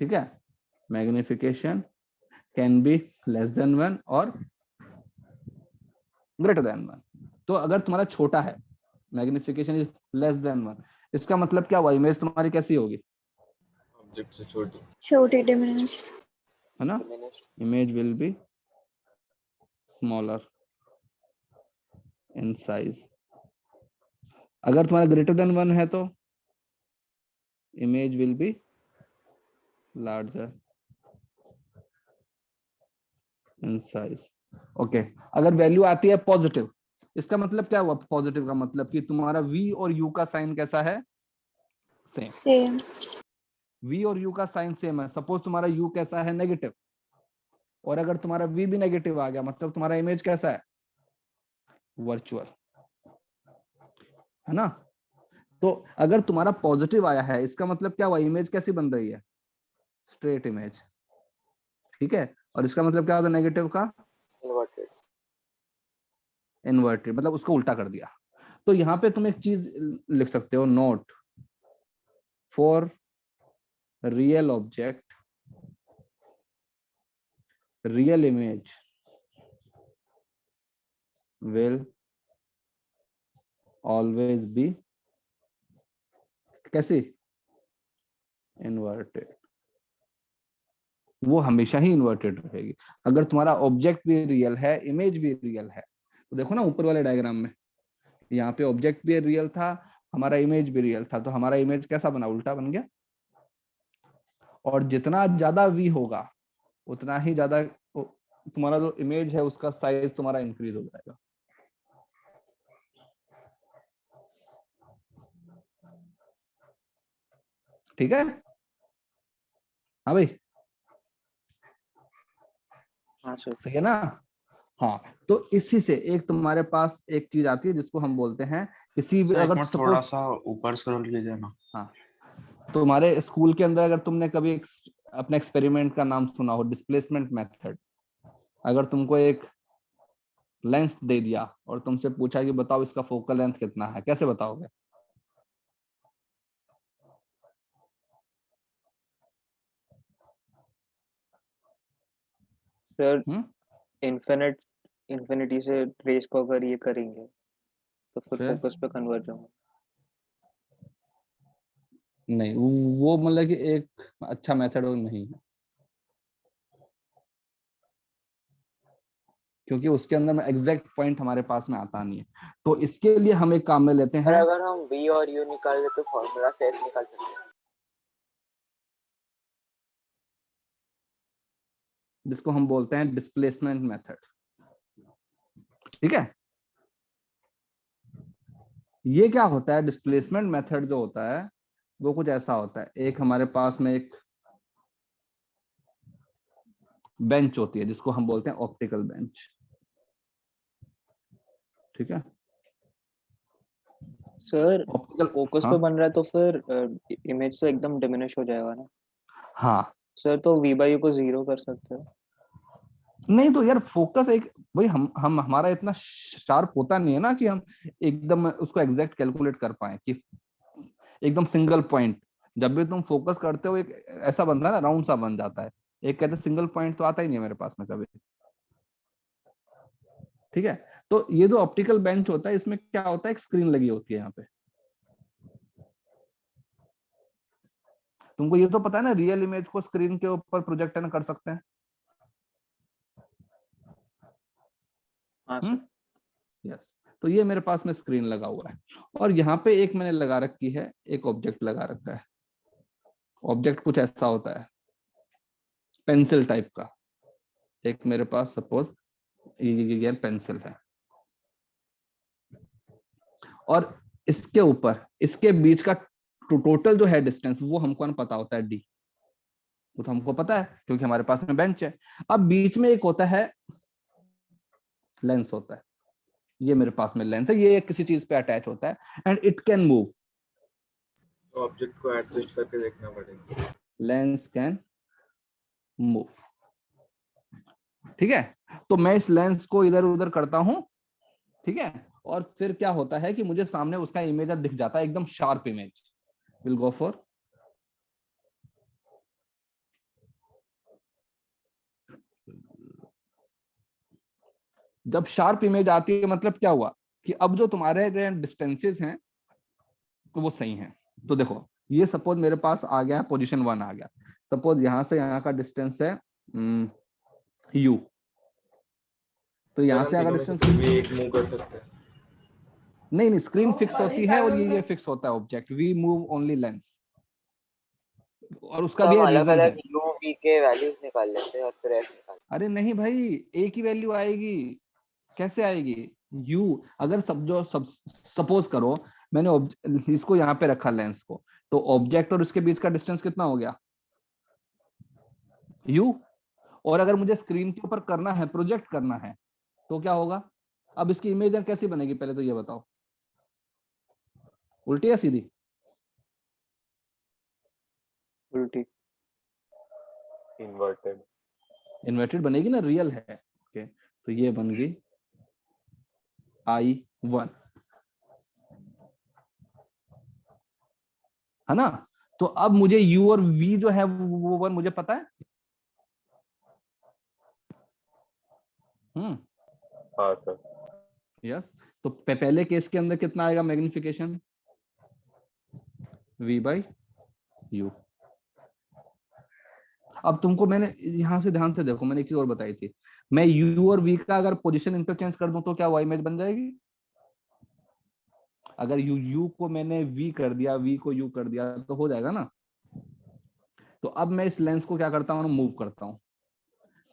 ठीक है, magnification can be less than 1 और ग्रेटर देन 1। तो अगर तुम्हारा छोटा है, मैग्निफिकेशन इज लेस देन 1, इसका मतलब क्या हुआ, इमेज तुम्हारी कैसी होगी, ऑब्जेक्ट से छोटी। छोटी डिमिनिश। है ना, Diminished। Image will be smaller in size. अगर तुम्हारा ग्रेटर देन 1 है तो image will be larger in size. Okay, अगर वैल्यू आती है पॉजिटिव, इसका मतलब क्या हुआ, पॉजिटिव का मतलब कि तुम्हारा v और u का साइन कैसा है, सेम। सेम। v और u का साइन सेम है। सपोज तुम्हारा u कैसा है, नेगेटिव, और अगर तुम्हारा v भी नेगेटिव आ गया, मतलब तुम्हारा इमेज कैसा है, वर्चुअल, है ना। तो अगर तुम्हारा पॉजिटिव आया है, इसका मतलब क्या हुआ, इमेज कैसी बन रही है, स्ट्रेट इमेज। ठीक है, और इसका मतलब क्या होता है, नेगेटिव का इन्वर्टेड। इन्वर्टेड, मतलब उसको उल्टा कर दिया। तो यहाँ पे तुम एक चीज लिख सकते हो, note for real object, real image will always be कैसी, इन्वर्टेड। वो हमेशा ही इन्वर्टेड रहेगी। अगर तुम्हारा ऑब्जेक्ट भी रियल है, इमेज भी रियल है, तो देखो ना ऊपर वाले डायग्राम में, यहाँ पे ऑब्जेक्ट भी रियल था, हमारा इमेज भी रियल था, तो हमारा इमेज कैसा बना, उल्टा बन गया। और जितना ज्यादा वी होगा, उतना ही ज्यादा तुम्हारा जो इमेज है उसका साइज तुम्हारा इंक्रीज हो जाएगा। ठीक है, हाँ भाई, हाँ सर। सही है ना। हाँ, तो इसी से एक तुम्हारे पास एक चीज आती है जिसको हम बोलते हैं, किसी भी, सर एक अगर मिनट थोड़ा सपोज, सा ऊपर स्क्रॉल कीजिए ना। हाँ, तुम्हारे स्कूल के अंदर अगर तुमने कभी अपने एक्सपेरिमेंट का नाम सुना हो, डिस्प्लेसमेंट मेथड, अगर तुमको एक लेंस दे दिया और तुमसे पूछा कि बताओ इसका फोकल लेंथ कितना है, कैसे बताओगे, सर इन्फिनिटी से रेस को अगर ये करेंगे तो फिर फिर फोकस पे कन्वर्ज होंगे। नहीं, वो मतलब कि एक अच्छा मेथड नहीं है, क्योंकि उसके अंदर में एग्जैक्ट पॉइंट हमारे पास में आता नहीं है। तो इसके लिए हम एक काम में लेते और हैं, अगर हम v और u निकाल दे तो फॉर्मूला से f निकाल सकते हैं। जिसको हम बोलते हैं डिस्प्लेसमेंट मेथड। ठीक है, ये क्या होता है, डिस्प्लेसमेंट मेथड जो होता है वो कुछ ऐसा होता है, एक हमारे पास में एक बेंच होती है जिसको हम बोलते हैं ऑप्टिकल बेंच। ठीक है, सर ऑप्टिकल, फोकस हाँ पे बन रहा है तो फिर इमेज तो एकदम डिमिनिश हो जाएगा ना। हाँ सर तो v by u को 0 कर सकते हैं। नहीं तो यार फोकस एक भाई हम हमारा इतना शार्प होता नहीं है ना कि हम एकदम उसको एग्जैक्ट कैलकुलेट कर पाए कि एकदम सिंगल पॉइंट। जब भी तुम फोकस करते हो एक ऐसा बनता है ना, राउंड सा बन जाता है। एक कहते सिंगल पॉइंट तो आता ही नहीं है मेरे पास में कभी। ठीक है, तो ये जो ऑप्टिकल बेंच होता है इसमें क्या होता है, एक स्क्रीन लगी होती है यहाँ पे। तुमको ये तो पता है ना, रियल इमेज को स्क्रीन के ऊपर प्रोजेक्ट कर सकते हैं। हाँ सर। यस, तो ये मेरे पास में स्क्रीन लगा हुआ है और यहाँ पे एक मैंने लगा रखी है, एक ऑब्जेक्ट लगा रखा है। ऑब्जेक्ट कुछ ऐसा होता है पेंसिल टाइप का। एक मेरे पास सपोज ये पेंसिल है और इसके ऊपर इसके बीच का टोटल जो है डिस्टेंस वो हमको ना पता होता है डी। वो तो हमको पता है क्योंकि हमारे पास में बेंच है। अब बीच में एक होता है लेंस होता है। ये मेरे पास में लेंस है, ये किसी चीज पे अटैच होता है एंड इट कैन मूव। तो ऑब्जेक्ट को एडजस्ट करके देखना पड़ेगा। Lens can move. ठीक है, तो मैं इस लेंस को इधर उधर करता हूं। ठीक है, और फिर क्या होता है कि मुझे सामने उसका इमेज दिख जाता है, एकदम sharp image. Will go for जब शार्प इमेज आती है मतलब क्या हुआ कि अब जो तुम्हारे डिस्टेंसेस हैं तो वो सही हैं। तो देखो ये सपोज मेरे पास आ गया, पोजीशन 1 आ गया। सपोज यहां से यहाँ का डिस्टेंस है u। तो सर यहां हम से अगर तीनों में से डिस्टेंस कोई भी एक मूव कर सकते हैं। नहीं, स्क्रीन फिक्स होती है और ये फिक्स होता है object. We move only lens. और उसका तो भी हम अलग रीजन है। अलग यू वी के वैल्यूज निकाल लेते हैं और फिर एफ निकाल। अरे नहीं भाई, एक ही वैल्यू आएगी। कैसे आएगी? u अगर सपोज करो मैंने इसको यहाँ पे रखा लेंस को, तो ऑब्जेक्ट और उसके बीच का डिस्टेंस कितना हो गया? u। और अगर मुझे स्क्रीन के ऊपर करना है, प्रोजेक्ट करना है, तो क्या होगा? अब इसकी इमेज कैसी बनेगी पहले तो ये बताओ, उल्टी या सीधी? उल्टी। इन्वर्टेड। इन्वर्टेड बनेगी ना, रियल है। ओके, तो ये बन गई I1, है ना? तो अब मुझे u और v जो है वो वन मुझे पता है। हाँ सर। यस, तो पहले केस के अंदर कितना आएगा मैग्निफिकेशन? v by u। अब तुमको मैंने यहां से ध्यान से देखो, मैंने एक चीज और बताई थी। मैं u और v का अगर पोजीशन इंटरचेंज कर दूं तो क्या वो इमेज बन जाएगी? अगर u को मैंने v कर दिया, v को u कर दिया तो हो जाएगा ना। तो अब मैं इस लेंस को क्या करता हूँ, मूव करता हूँ।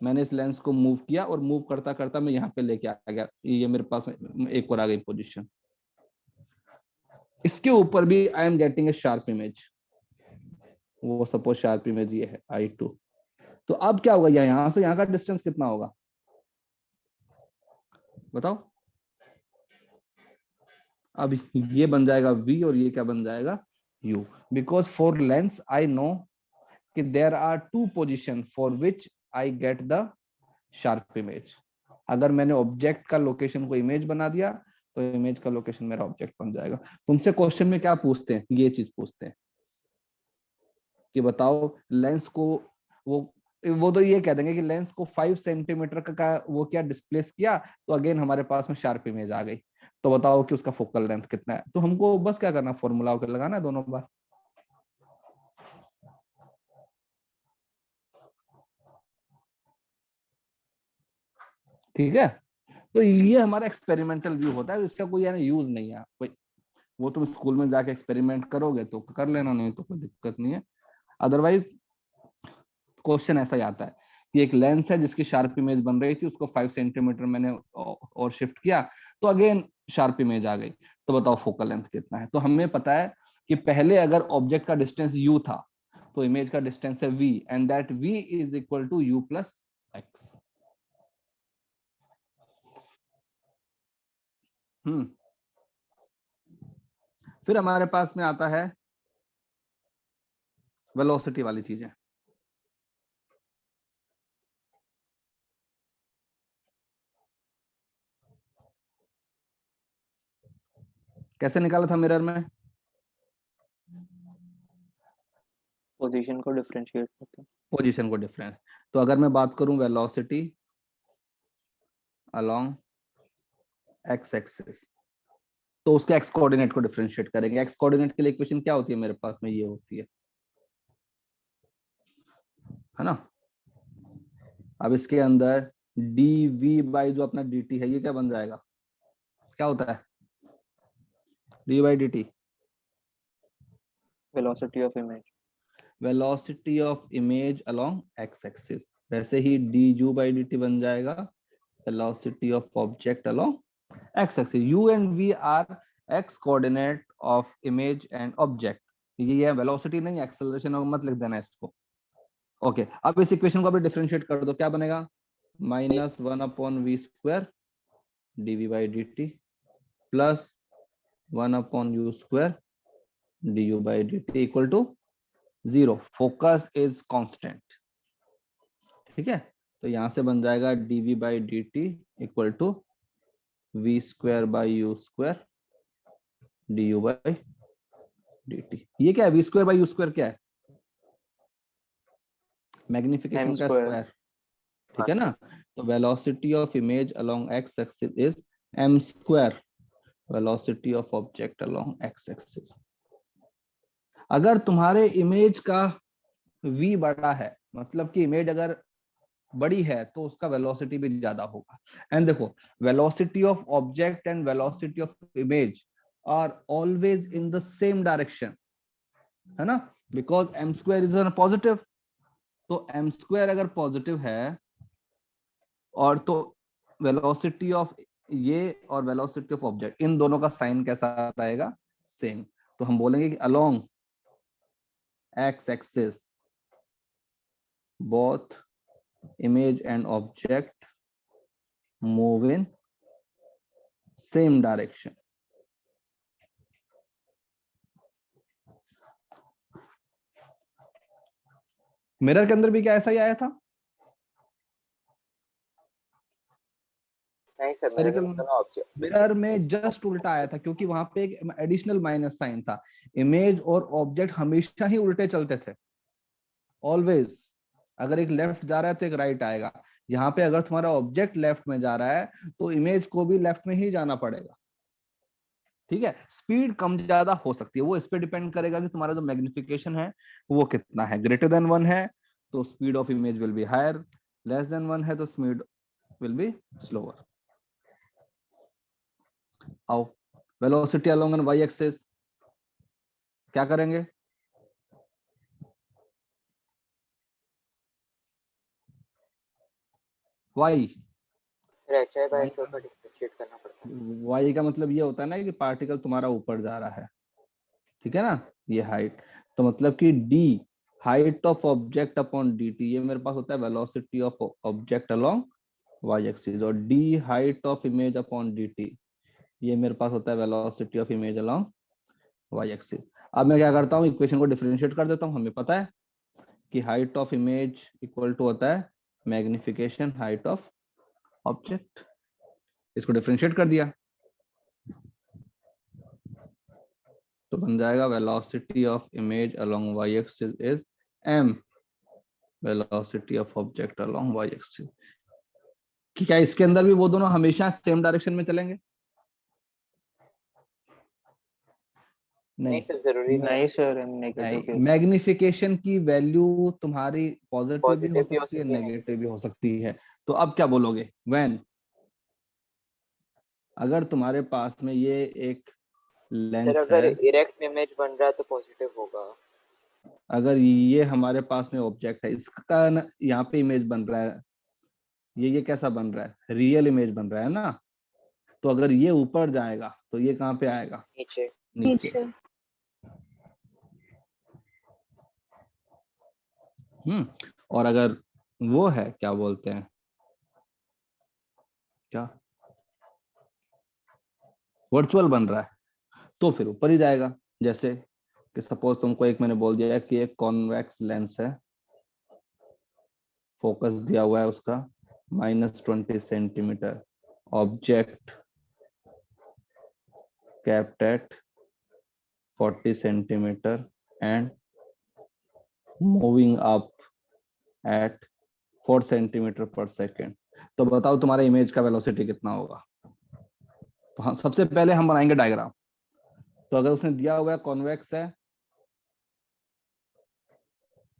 मैंने इस लेंस को मूव किया और मूव करता करता मैं यहाँ पे लेके आ गया, ये मेरे पास एक और आ गई पोजीशन। इसके ऊपर भी I am getting a sharp image. वो सपोज शार्प इमेज ये है I2। तो अब क्या होगा, यहाँ से यहाँ का डिस्टेंस कितना होगा बताओ? अब ये बन जाएगा v और ये क्या बन जाएगा u। Because for lens I know कि there are two position for which I get the sharp image. अगर मैंने ऑब्जेक्ट का लोकेशन को इमेज बना दिया तो इमेज का लोकेशन मेरा ऑब्जेक्ट बन जाएगा। तुमसे क्वेश्चन में क्या पूछते हैं, ये चीज पूछते हैं कि बताओ लेंस को वो तो ये कह देंगे कि लेंस को 5 सेंटीमीटर का वो क्या डिस्प्लेस किया, तो अगेन हमारे पास में शार्प इमेज आ गई। तो बताओ कि उसका फोकल लेंथ कितना है। तो हमको बस क्या करना, फॉर्मूला लगाना है दोनों बार। ठीक है, तो ये हमारा एक्सपेरिमेंटल व्यू होता है, इसका कोई यानी यूज नहीं है। कोई वो तुम स्कूल में जाके एक्सपेरिमेंट करोगे तो कर लेना, नहीं तो कोई दिक्कत नहीं है। अदरवाइज क्वेश्चन ऐसा ही आता है कि एक लेंस है जिसकी शार्प इमेज बन रही थी, उसको 5 सेंटीमीटर मैंने और शिफ्ट किया तो अगेन शार्प इमेज आ गई। तो बताओ फोकल लेंथ कितना है। तो हमें पता है कि पहले अगर ऑब्जेक्ट का डिस्टेंस u था तो इमेज का डिस्टेंस है v and that v is equal to u plus x. फिर हमारे पास में आता है वेलोसिटी वाली चीजें। कैसे निकाला था मिरर में? पोजीशन को डिफरेंशिएट करके। पोजीशन को डिफरेंस। तो अगर मैं बात करूं वेलोसिटी अलोंग एक्स एक्सिस, तो उसके एक्स कोऑर्डिनेट को डिफरेंशिएट करेंगे। एक्स कोऑर्डिनेट के लिए इक्वेशन क्या होती है मेरे पास में? ये होती है ना। अब इसके अंदर dv बाई जो अपना dt है, ये क्या बन जाएगा? क्या होता है D by D T? Velocity of image. Velocity of image along X axis. वैसे ही D U by D T बन जाएगा velocity of object along X axis. U and V are X coordinate of image and object. ये है velocity, नहीं acceleration, और मत लिख देना इसको। ओके, अब इस इक्वेशन को अभी डिफरेंशिएट कर दो, क्या बनेगा? -1/v² dv by D T plus 1/u² du by dt equal to 0। Focus is constant. ठीक है, तो यहां से बन जाएगा dv by D T equal to v² by u² du by dt। ये क्या है? v² बाई u² क्या है? मैग्निफिकेशन का स्क्वायर। ठीक है ना। तो velocity of image along X axis is m², velocity of object along X axis. अगर तुम्हारे इमेज का v बड़ा है, मतलब कि इमेज अगर बड़ी है, तो उसका वेलोसिटी भी ज्यादा होगा। एंड देखो, velocity of object and velocity of image are always in the same direction, है ना, because m² is a positive. तो m² अगर पॉजिटिव है, और तो वेलोसिटी ऑफ ये और वेलोसिटी ऑफ ऑब्जेक्ट, इन दोनों का साइन कैसा रहेगा? सेम। तो हम बोलेंगे कि along X axis both image and object move in same direction। Mirror के अंदर भी क्या ऐसा ही आया था? नहीं सर, मेरे स्फेरिकल दोनों ऑब्जेक्ट मिरर में जस्ट उल्टा आया था, क्योंकि वहां पे एक एडिशनल माइनस साइन था। इमेज और ऑब्जेक्ट हमेशा ही उल्टे चलते थे, ऑलवेज। अगर एक लेफ्ट जा रहा है तो एक राइट आएगा। यहाँ पे अगर तुम्हारा ऑब्जेक्ट लेफ्ट में जा रहा है, तो इमेज को भी लेफ्ट में ही जाना पड़ेगा। ठीक है, स्पीड कम ज्यादा हो सकती है, वो इस पे डिपेंड करेगा कि तुम्हारा जो मैग्निफिकेशन है वो कितना है। ग्रेटर देन 1 है तो speed of image will be higher, less than 1 है तो स्पीड विल बी स्लोअर। आओ, velocity along an Y axis क्या करेंगे? वाई, फिर HI बाय HO का डिफरेंशिएट करना पड़ता है। वाई का मतलब ये होता है ना कि पार्टिकल तुम्हारा ऊपर जा रहा है। ठीक है ना, ये हाइट, तो मतलब कि d height of object upon dt, ये मेरे पास होता है velocity of object along y axis. और d height of image upon dt, ये मेरे पास होता है velocity of image along y axis. अब मैं क्या करता हूँ, इक्वेशन को डिफरेंशिएट कर देता हूँ। हमें पता है कि height of image equal to होता है मैग्निफिकेशन हाइट ऑफ ऑब्जेक्ट। इसको डिफरेंशिएट कर दिया तो बन जाएगा velocity of image along y axis is m, velocity of object along y axis. क्या इसके अंदर भी वो दोनों हमेशा सेम डायरेक्शन में चलेंगे? नहीं नहीं, सर, जरूरी नहीं है। नहीं सर, नेगेटिव नहीं, के। मैग्निफिकेशन की वैल्यू तुम्हारी पॉजिटिव भी हो पॉजिटिव भी हो सकती है, सकती है, नेगेटिव भी हो सकती है। तो अब क्या बोलोगे? व्हेन, अगर तुम्हारे पास में ये एक सर लेंस अगर है, इरेक्ट इमेज बन रहा है तो पॉजिटिव होगा। अगर ये हमारे पास में ऑब्जेक्ट है, इसका यहाँ पे इमेज बन रहा है, ये कैसा बन रहा है? रियल इमेज बन रहा है ना। तो अगर ये ऊपर जाएगा तो ये कहाँ पे आएगा? नीचे। नीचे। और अगर वो है, क्या बोलते हैं, क्या वर्चुअल बन रहा है, तो फिर ऊपर ही जाएगा। जैसे कि सपोज तुमको एक मैंने बोल दिया कि एक कॉन्वेक्स लेंस है, फोकस दिया हुआ है उसका -20 centimetre, object kept at 40 centimeter and moving up at 4 centimeter per second। तो बताओ तुम्हारा इमेज का वेलोसिटी कितना होगा। तो हाँ, सबसे पहले हम बनाएंगे डायग्राम। तो अगर उसने दिया हुआ है कॉन्वेक्स है,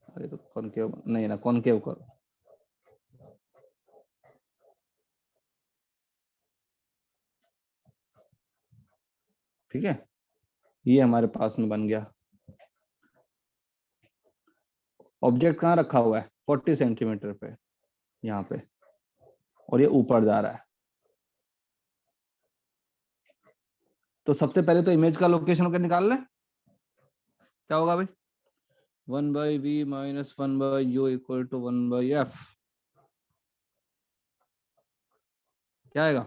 अरे तो कॉनकेव नहीं ना, कॉनकेव करो। ठीक है, ये हमारे पास में बन गया। ऑब्जेक्ट कहाँ रखा हुआ है, 40 सेंटीमीटर पे, यहाँ पे, और ये ऊपर जा रहा है। तो सबसे पहले तो इमेज का लोकेशन होकर निकाल ले। क्या होगा भाई, 1/v - 1/u = 1/f। क्या आएगा,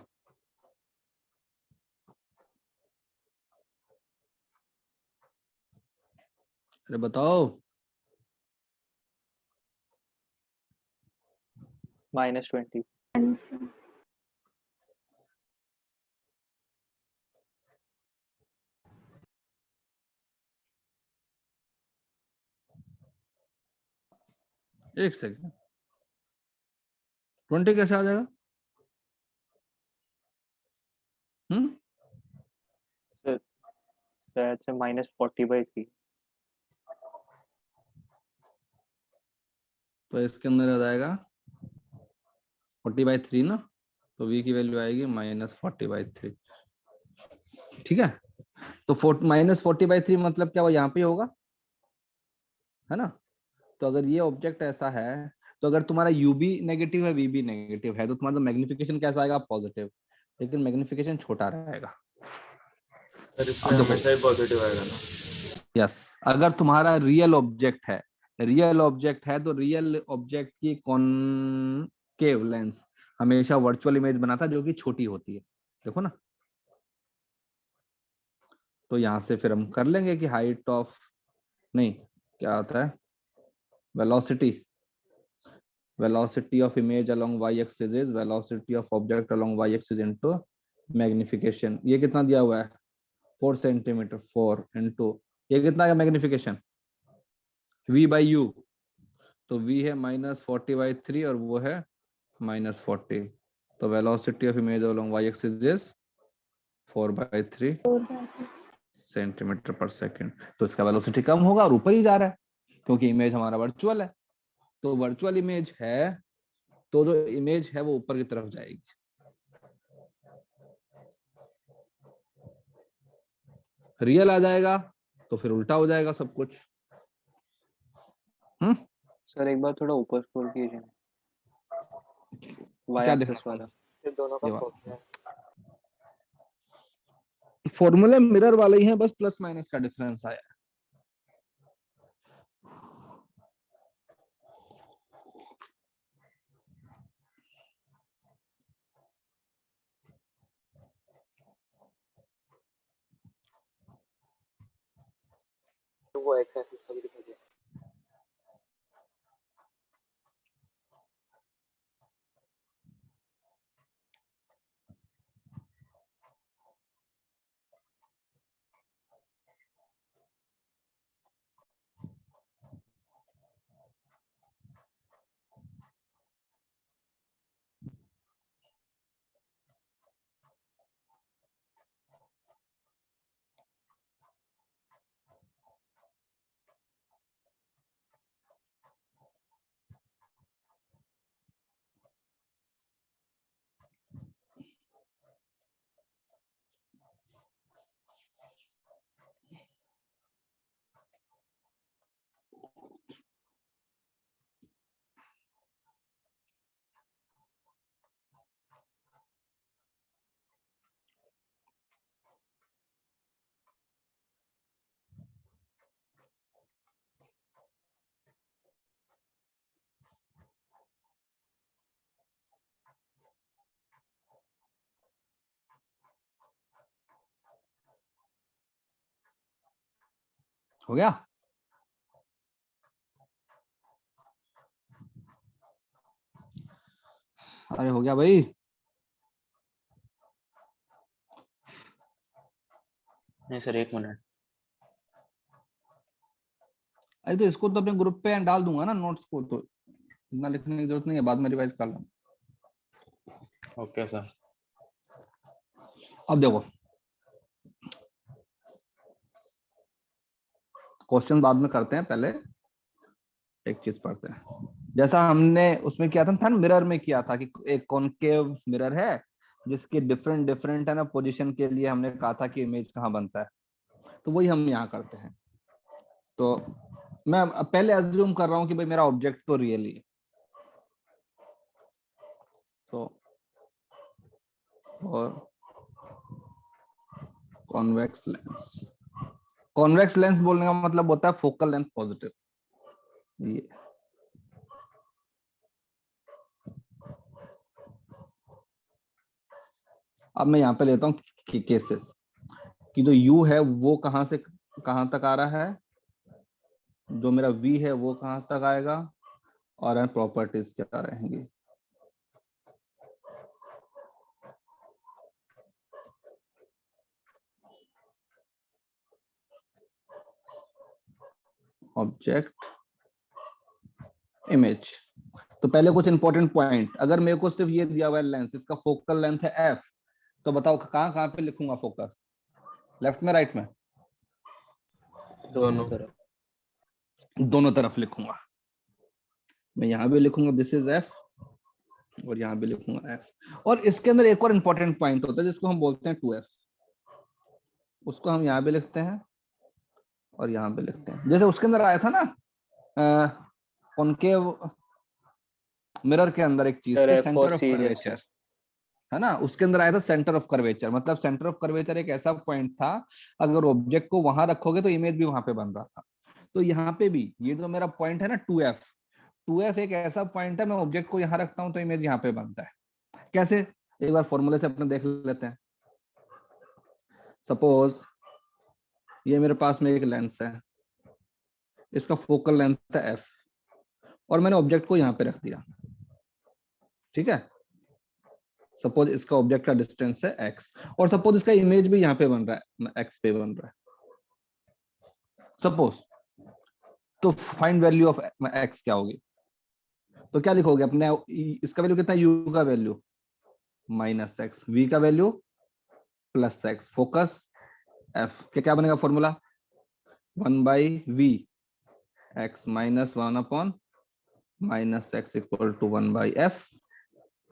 अरे बताओ। -20। एक सेकंड, 20 कैसे आ जाएगा? शायद से -40/3। तो इसके अंदर आ जाएगा 40/3 ना, तो v की वैल्यू आएगी -40/3। ठीक है, तो -40/3 मतलब क्या, वो यहाँ पे होगा, है ना। तो अगर ये ऑब्जेक्ट ऐसा है, तो अगर तुम्हारा u भी नेगेटिव है, v भी नेगेटिव है, तो तुम्हारा मैग्निफिकेशन कैसा आएगा, पॉजिटिव, लेकिन मैग्निफिकेशन छोटा रहेगा। सर इसमें हमेशा ही पॉजिटिव आएगा ना। यस, अगर तुम्हारा रियल ऑब्जेक्ट है, तो रियल ऑब्जेक्ट की कॉनकेव लेंस हमेशा वर्चुअल इमेज बनाता है जो कि छोटी होती है। देखो ना, तो यहां से फिर हम कर लेंगे कि हाइट ऑफ, नहीं क्या आता है, velocity of image along y axis is velocity of object along y axis into magnification. ये कितना दिया हुआ है, 4 सेंटीमीटर, 4 इनटू ये कितना है मैग्निफिकेशन, v/u। तो v है -40/3 और वो है -40। तो velocity of image along y axis is 4/3 centimetre पर सेकंड। तो इसका वेलोसिटी कम होगा और ऊपर ही जा रहा है, क्योंकि इमेज हमारा वर्चुअल है। तो वर्चुअल इमेज है, तो जो इमेज है वो ऊपर की तरफ जाएगी। रियल आ जाएगा तो फिर उल्टा हो जाएगा सब कुछ। सर एक बार थोड़ा ऊपर स्क्रॉल कीजिए, y क्या एक्सिस दिखा, वाला। सिर्फ दोनों का ये वाला फॉर्मूला है। फॉर्मूले मिरर वाले ही हैं, बस प्लस माइनस का डिफरेंस आया है। तो वो एक्स एक्सिस का भी दिखा दिया। हो गया, अरे हो गया भाई। नहीं सर, 1 मिनट। अरे तो इसको तो अपने ग्रुप पे डाल दूंगा ना नोट्स को, तो इतना लिखने की जरूरत नहीं है, बाद में रिवाइज कर लूंगा। Okay sir. अब देखो क्वेश्चन बाद में करते हैं, पहले एक चीज पढ़ते हैं। जैसा हमने उसमें किया था मिरर में किया था कि एक कॉनकेव मिरर है जिसके डिफरेंट डिफरेंट है ना पोजीशन के लिए हमने कहा था कि इमेज कहाँ बनता है, तो वही हम यहाँ करते हैं। तो मैं पहले अज्यूम कर रहा हूँ कि भाई मेरा ऑब्जेक्ट तो रियली है, तो और कॉन्वेक्स लेंस, कॉन्वेक्स लेंस बोलने का मतलब होता है फोकल लेंथ पॉजिटिव। ये अब मैं यहाँ पे लेता हूँ केसेस कि जो u है वो कहां से कहां तक आ रहा है, जो मेरा v है वो कहां तक आएगा, और प्रॉपर्टीज क्या रहेंगी। ऑब्जेक्ट इमेज, तो पहले कुछ इंपॉर्टेंट पॉइंट, अगर मेरे को सिर्फ ये दिया हुआ है लेंस, इसका फोकल लेंथ है f, तो बताओ कहां कहां पे लिखूंगा फोकस, लेफ्ट में राइट में? दोनों तरफ। दोनों तरफ लिखूंगा। मैं यहाँ भी लिखूंगा दिस इज f, और यहाँ भी लिखूंगा f। और इसके अंदर एक और इंपॉर्टेंट पॉइंट होता है जिसको हम बोलते हैं 2f, उसको हम यहाँ भी लिखते हैं और यहाँ भी लिखते हैं। जैसे उसके अंदर आया था ना उनके मिरर के अंदर एक चीज सर थी F सेंटर और ऑफ C कर्वेचर, है ना, उसके अंदर आया था सेंटर ऑफ कर्वेचर। मतलब सेंटर ऑफ कर्वेचर एक ऐसा पॉइंट था, अगर ऑब्जेक्ट को वहां रखोगे तो इमेज भी वहां पे बन रहा था। तो यहाँ पे भी ये जो मेरा पॉइंट है ना 2f, 2f एक ऐसा पॉइंट है, मैं ऑब्जेक्ट को यहाँ रखता हूँ तो इमेज यहाँ पे बनता है। कैसे, एक बार फॉर्मूले से अपने देख लेते हैं। सपोज ये मेरे पास में एक लेंस है, इसका फोकल लेंथ है f, और मैंने ऑब्जेक्ट को यहाँ पे रख दिया, ठीक है। सपोज इसका ऑब्जेक्ट का डिस्टेंस है x, और सपोज इसका इमेज भी यहाँ पे बन रहा है, x पे बन रहा है सपोज। तो फाइंड वैल्यू ऑफ x क्या होगी, तो क्या लिखोगे अपने, इसका वैल्यू कितना, u का वैल्यू -x, v का वैल्यू +x, फोकस f, क्या बनेगा formula, 1/v, x -1/-x = 1/f,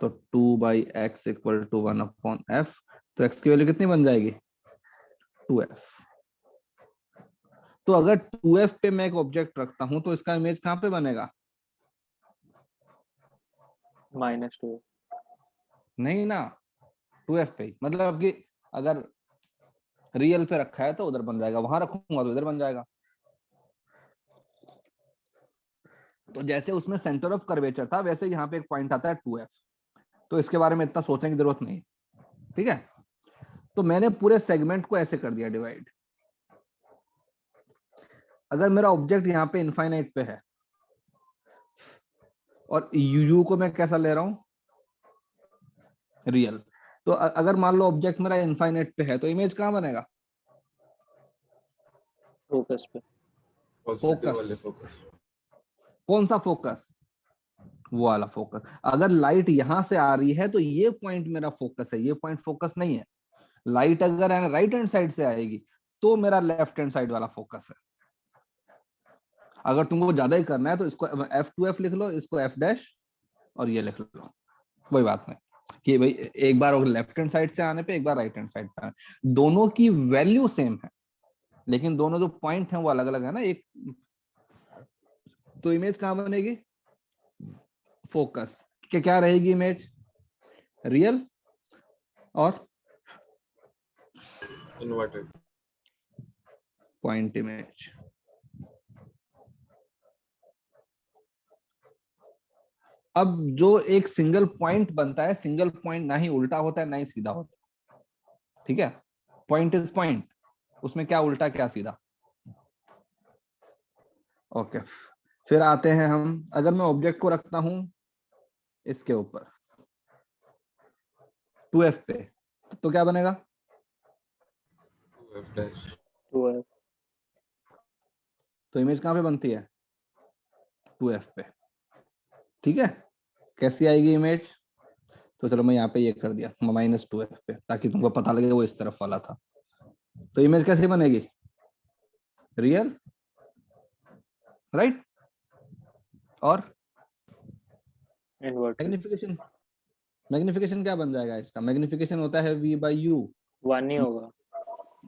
तो 2/x = 1/f, तो x की वैल्यू कितनी बन जाएगी, 2f। तो अगर 2f पे मैं एक ऑब्जेक्ट रखता हूं तो इसका इमेज कहां पे बनेगा, -2। नहीं ना, 2f पे ही। मतलब कि अगर रियल पे रखा है तो उधर बन जाएगा, वहां रखूंगा तो इधर बन जाएगा। तो जैसे उसमें सेंटर ऑफ कर्वेचर था, वैसे यहाँ पे एक पॉइंट आता है 2f, तो इसके बारे में इतना सोचने की जरूरत नहीं, ठीक है। तो मैंने पूरे सेगमेंट को ऐसे कर दिया डिवाइड। अगर मेरा ऑब्जेक्ट यहाँ पे इनफाइनाइट पे है और यू को मैं कैसा ले रहा हूं, रियल, तो अगर मान लो ऑब्जेक्ट मेरा इनफाइनाइट पे है तो इमेज कहां बनेगा, फोकस पे। पॉजिटिव वाले फोकस। कौन सा फोकस, वो वाला फोकस। अगर लाइट यहां से आ रही है तो ये पॉइंट मेरा फोकस है, ये पॉइंट फोकस नहीं है। लाइट अगर राइट हैंड साइड से आएगी तो मेरा लेफ्ट हैंड साइड वाला फोकस है। अगर तुमको ज्यादा ही करना है तो इसको f2f लिख लो, इसको f' और ये लिख लो, कोई बात नहीं कि भाई एक बार लेफ्ट हैंड साइड से आने पे, एक बार राइट हैंड साइड पे आने, दोनों की वैल्यू सेम है लेकिन दोनों जो पॉइंट हैं वो अलग अलग है ना। एक तो इमेज कहां बनेगी, फोकस, क्या रहेगी इमेज, रियल और इन्वर्टेड। Point image. अब जो एक सिंगल पॉइंट बनता है, सिंगल पॉइंट ना ही उल्टा होता है ना ही सीधा होता है, ठीक है। पॉइंट इज पॉइंट, उसमें क्या उल्टा क्या सीधा। ओके, फिर आते हैं हम, अगर मैं ऑब्जेक्ट को रखता हूं इसके ऊपर 2f पे तो क्या बनेगा, 2f तो इमेज कहाँ पे बनती है? 2f पे। ठीक है, कैसी आएगी इमेज? तो चलो मैं यहाँ पे ये कर दिया -2f पे, ताकि तुमको पता लगे वो इस तरफ वाला था। तो इमेज कैसे बनेगी? Real, right. और इन्वर्टेड मैग्निफिकेशन, मैग्निफिकेशन क्या बन जाएगा इसका? मैग्निफिकेशन होता है v/u 1 ही होगा।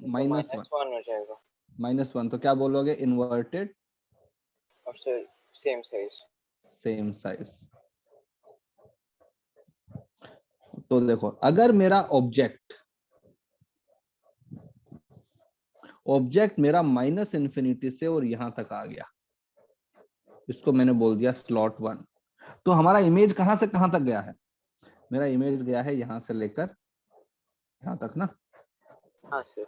तो -1 -1 हो जाएगा -1। तो क्या बोलोगे? इन्वर्टेड और सेम साइज। Same size. तो देखो, अगर मेरा ऑब्जेक्ट मेरा -∞ से और यहां तक आ गया, इसको मैंने बोल दिया स्लॉट 1, तो हमारा इमेज कहां से कहां तक गया है? मेरा इमेज गया है यहां से लेकर यहां तक ना। हाँ सर।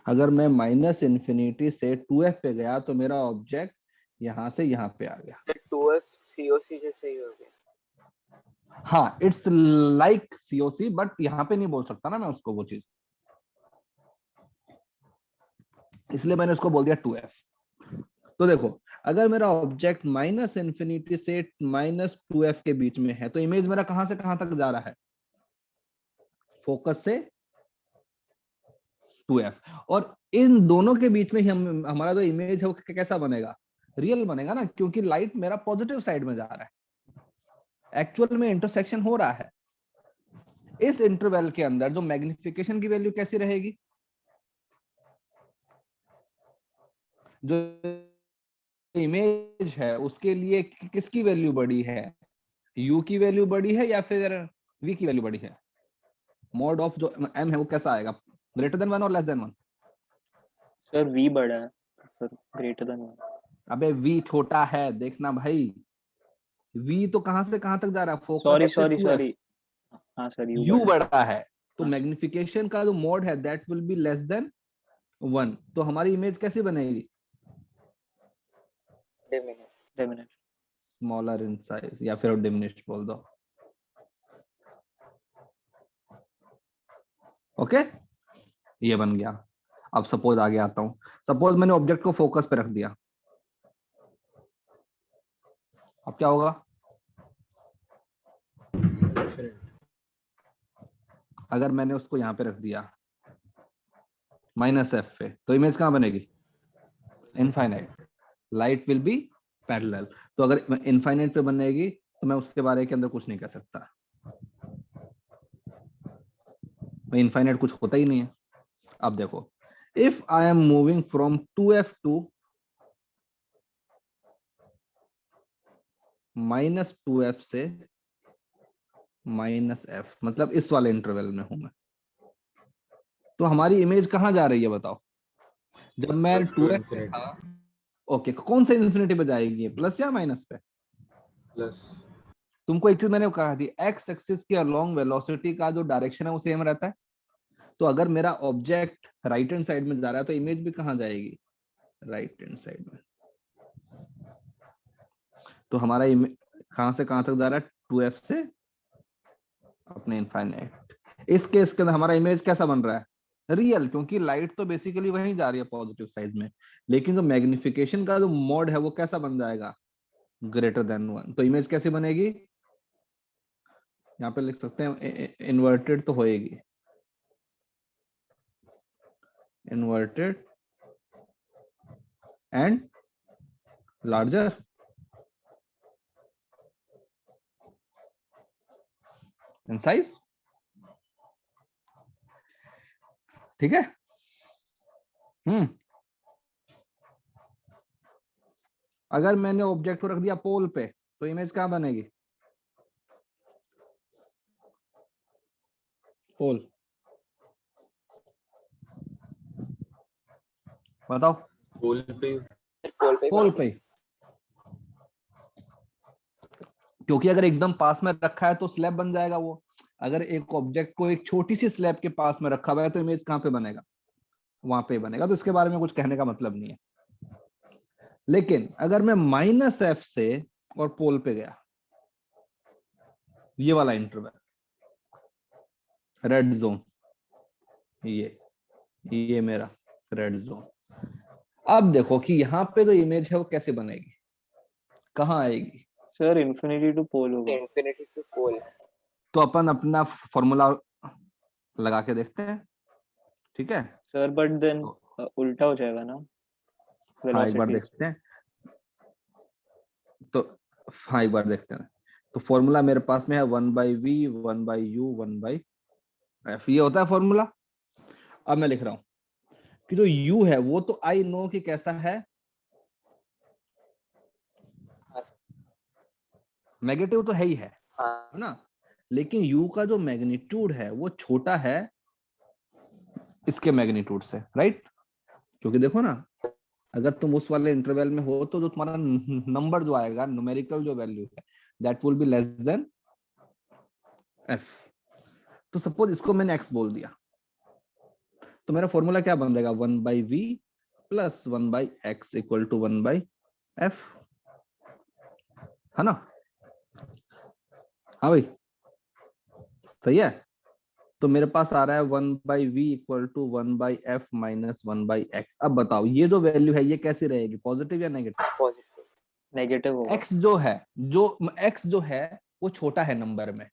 अगर मैं -∞ से 2f पे गया तो मेरा ऑब्जेक्ट यहां से यहां पे आ गया। 2f COC जैसे ही हो गया। हाँ, इट्स लाइक COC, बट यहाँ पे नहीं बोल सकता ना मैं उसको वो चीज, इसलिए मैंने उसको बोल दिया 2f। तो देखो, अगर मेरा ऑब्जेक्ट -∞ से -2f के बीच में है, तो इमेज मेरा कहां से कहां तक जा रहा है? फोकस से 2f। और इन दोनों के बीच में ही हमारा जो इमेज है वो कैसा बनेगा? रियल बनेगा ना, क्योंकि लाइट मेरा पॉजिटिव साइड में जा रहा है, एक्चुअल में इंटरसेक्शन हो रहा है। इस इंटरवल के अंदर जो मैग्निफिकेशन की वैल्यू कैसी रहेगी? जो इमेज है उसके लिए किसकी वैल्यू बड़ी है? u की वैल्यू बड़ी है या फिर v की वैल्यू बड़ी है? मॉड ऑफ जो m है वो कैसा आएगा? ग्रेटर देन 1 और लेस देन 1? सर v बड़ा है, सर ग्रेटर देन 1। अबे v छोटा है, देखना भाई, v तो कहां से कहां तक जा रहा है? फोकस सॉरी से सॉरी 2f। सॉरी, हाँ सर u u बड़ा है। बड़ा है, तो हाँ। मैग्निफिकेशन का जो मोड है that will be less than 1। तो हमारी इमेज कैसी बनेगी? डिमिनिश। स्मॉलर इन साइज, या फिर डिमिनिश्ड बोल दो। ओके, ये बन गया। अब सपोज आगे आता हूं। सपोज मैंने ऑब्जेक्ट को फोकस पे रख दिया, अब क्या होगा? अगर मैंने उसको यहां पे रख दिया -f पे, तो इमेज कहां बनेगी? Infinite. Light will be parallel. तो अगर इनफाइनाइट पे बनेगी तो मैं उसके बारे के अंदर कुछ नहीं कर सकता, इनफाइनाइट कुछ होता ही नहीं है। अब देखो, if I am moving from 2f to -2f से -f, मतलब इस वाले इंटरवल में हूं मैं, तो हमारी इमेज कहां जा रही है बताओ? जब मैं 2f पे था, ओके, कौन से इन्फिनिटी पे जाएगी? प्लस या माइनस पे? प्लस। तुमको एक चीज मैंने कहा थी, एक्स एक्सिस के अलोंग वेलोसिटी का जो डायरेक्शन है वो सेम रहता है। तो अगर मेरा ऑब्जेक्ट राइट हैंड साइड में जा रहा है तो इमेज भी कहां जाएगी? राइट हैंड साइड में। तो हमारा कहां से कहां तक जा रहा है? 2f से अपने इनफाइनाइट। इस केस के अंदर हमारा इमेज कैसा बन रहा है? रियल, क्योंकि लाइट तो बेसिकली वहीं जा रही है पॉजिटिव साइड में, लेकिन जो मैग्निफिकेशन का जो मोड है वो कैसा बन जाएगा? Greater than 1। तो इमेज कैसे बनेगी? यहाँ पे लिख सकते हैं इन्वर्टेड तो होएगी, inverted and larger. In size. ठीक है। अगर मैंने ऑब्जेक्ट को रख दिया पोल पे, तो इमेज कहां बनेगी? पोल। बताओ। पोल पे। पोल पे, क्योंकि अगर एकदम पास में रखा है तो स्लैब बन जाएगा वो। अगर एक ऑब्जेक्ट को एक छोटी सी स्लैब के पास में रखा हुआ है तो इमेज कहां पे बनेगा? वहां पे बनेगा। तो इसके बारे में कुछ कहने का मतलब नहीं है। लेकिन अगर मैं -f से और पोल पे गया, ये वाला इंटरवल, रेड जोन, ये ये मेरा रेड जोन। अब देखो कि यहाँ पे जो इमेज है वो कैसे बनेगी, कहाँ आएगी। सर इन्फिनिटी टू पोल होगा। इंफिनिटी टू पोल। तो अपन अपना फॉर्मूला लगा के देखते हैं, ठीक है। सर बट देन तो उल्टा हो जाएगा ना हाँ एक बार वेलोसिटी। देखते हैं। तो हाँ एक बार देखते हैं। तो फॉर्मूला मेरे पास में है 1/v 1/u 1/f, ये होता है फॉर्मूला। अब मैं लिख रहा हूं कि जो u है वो तो आई नो कि कैसा है, नेगेटिव तो है ही है हाँ ना। लेकिन u का जो मैग्नीट्यूड है वो छोटा है इसके मैग्नीट्यूड से, राइट। क्योंकि देखो ना, अगर तुम उस वाले इंटरवल में हो तो जो तुम्हारा नंबर जो आएगा, न्यूमेरिकल जो वैल्यू है, that will be less than f। तो सपोज इसको मैंने x बोल दिया, तो मेरा फॉर्मूला क्या बन जाएगा, 1/v plus 1/x equal to 1/f, है ना। हाँ भाई सही है। तो मेरे पास आ रहा है 1/v equal to 1/f minus 1/x। अब बताओ ये जो वैल्यू है ये कैसी रहेगी, पॉजिटिव या नेगेटिव। पॉजिटिव। नेगेटिव होगा। x जो है वो छोटा है नंबर में,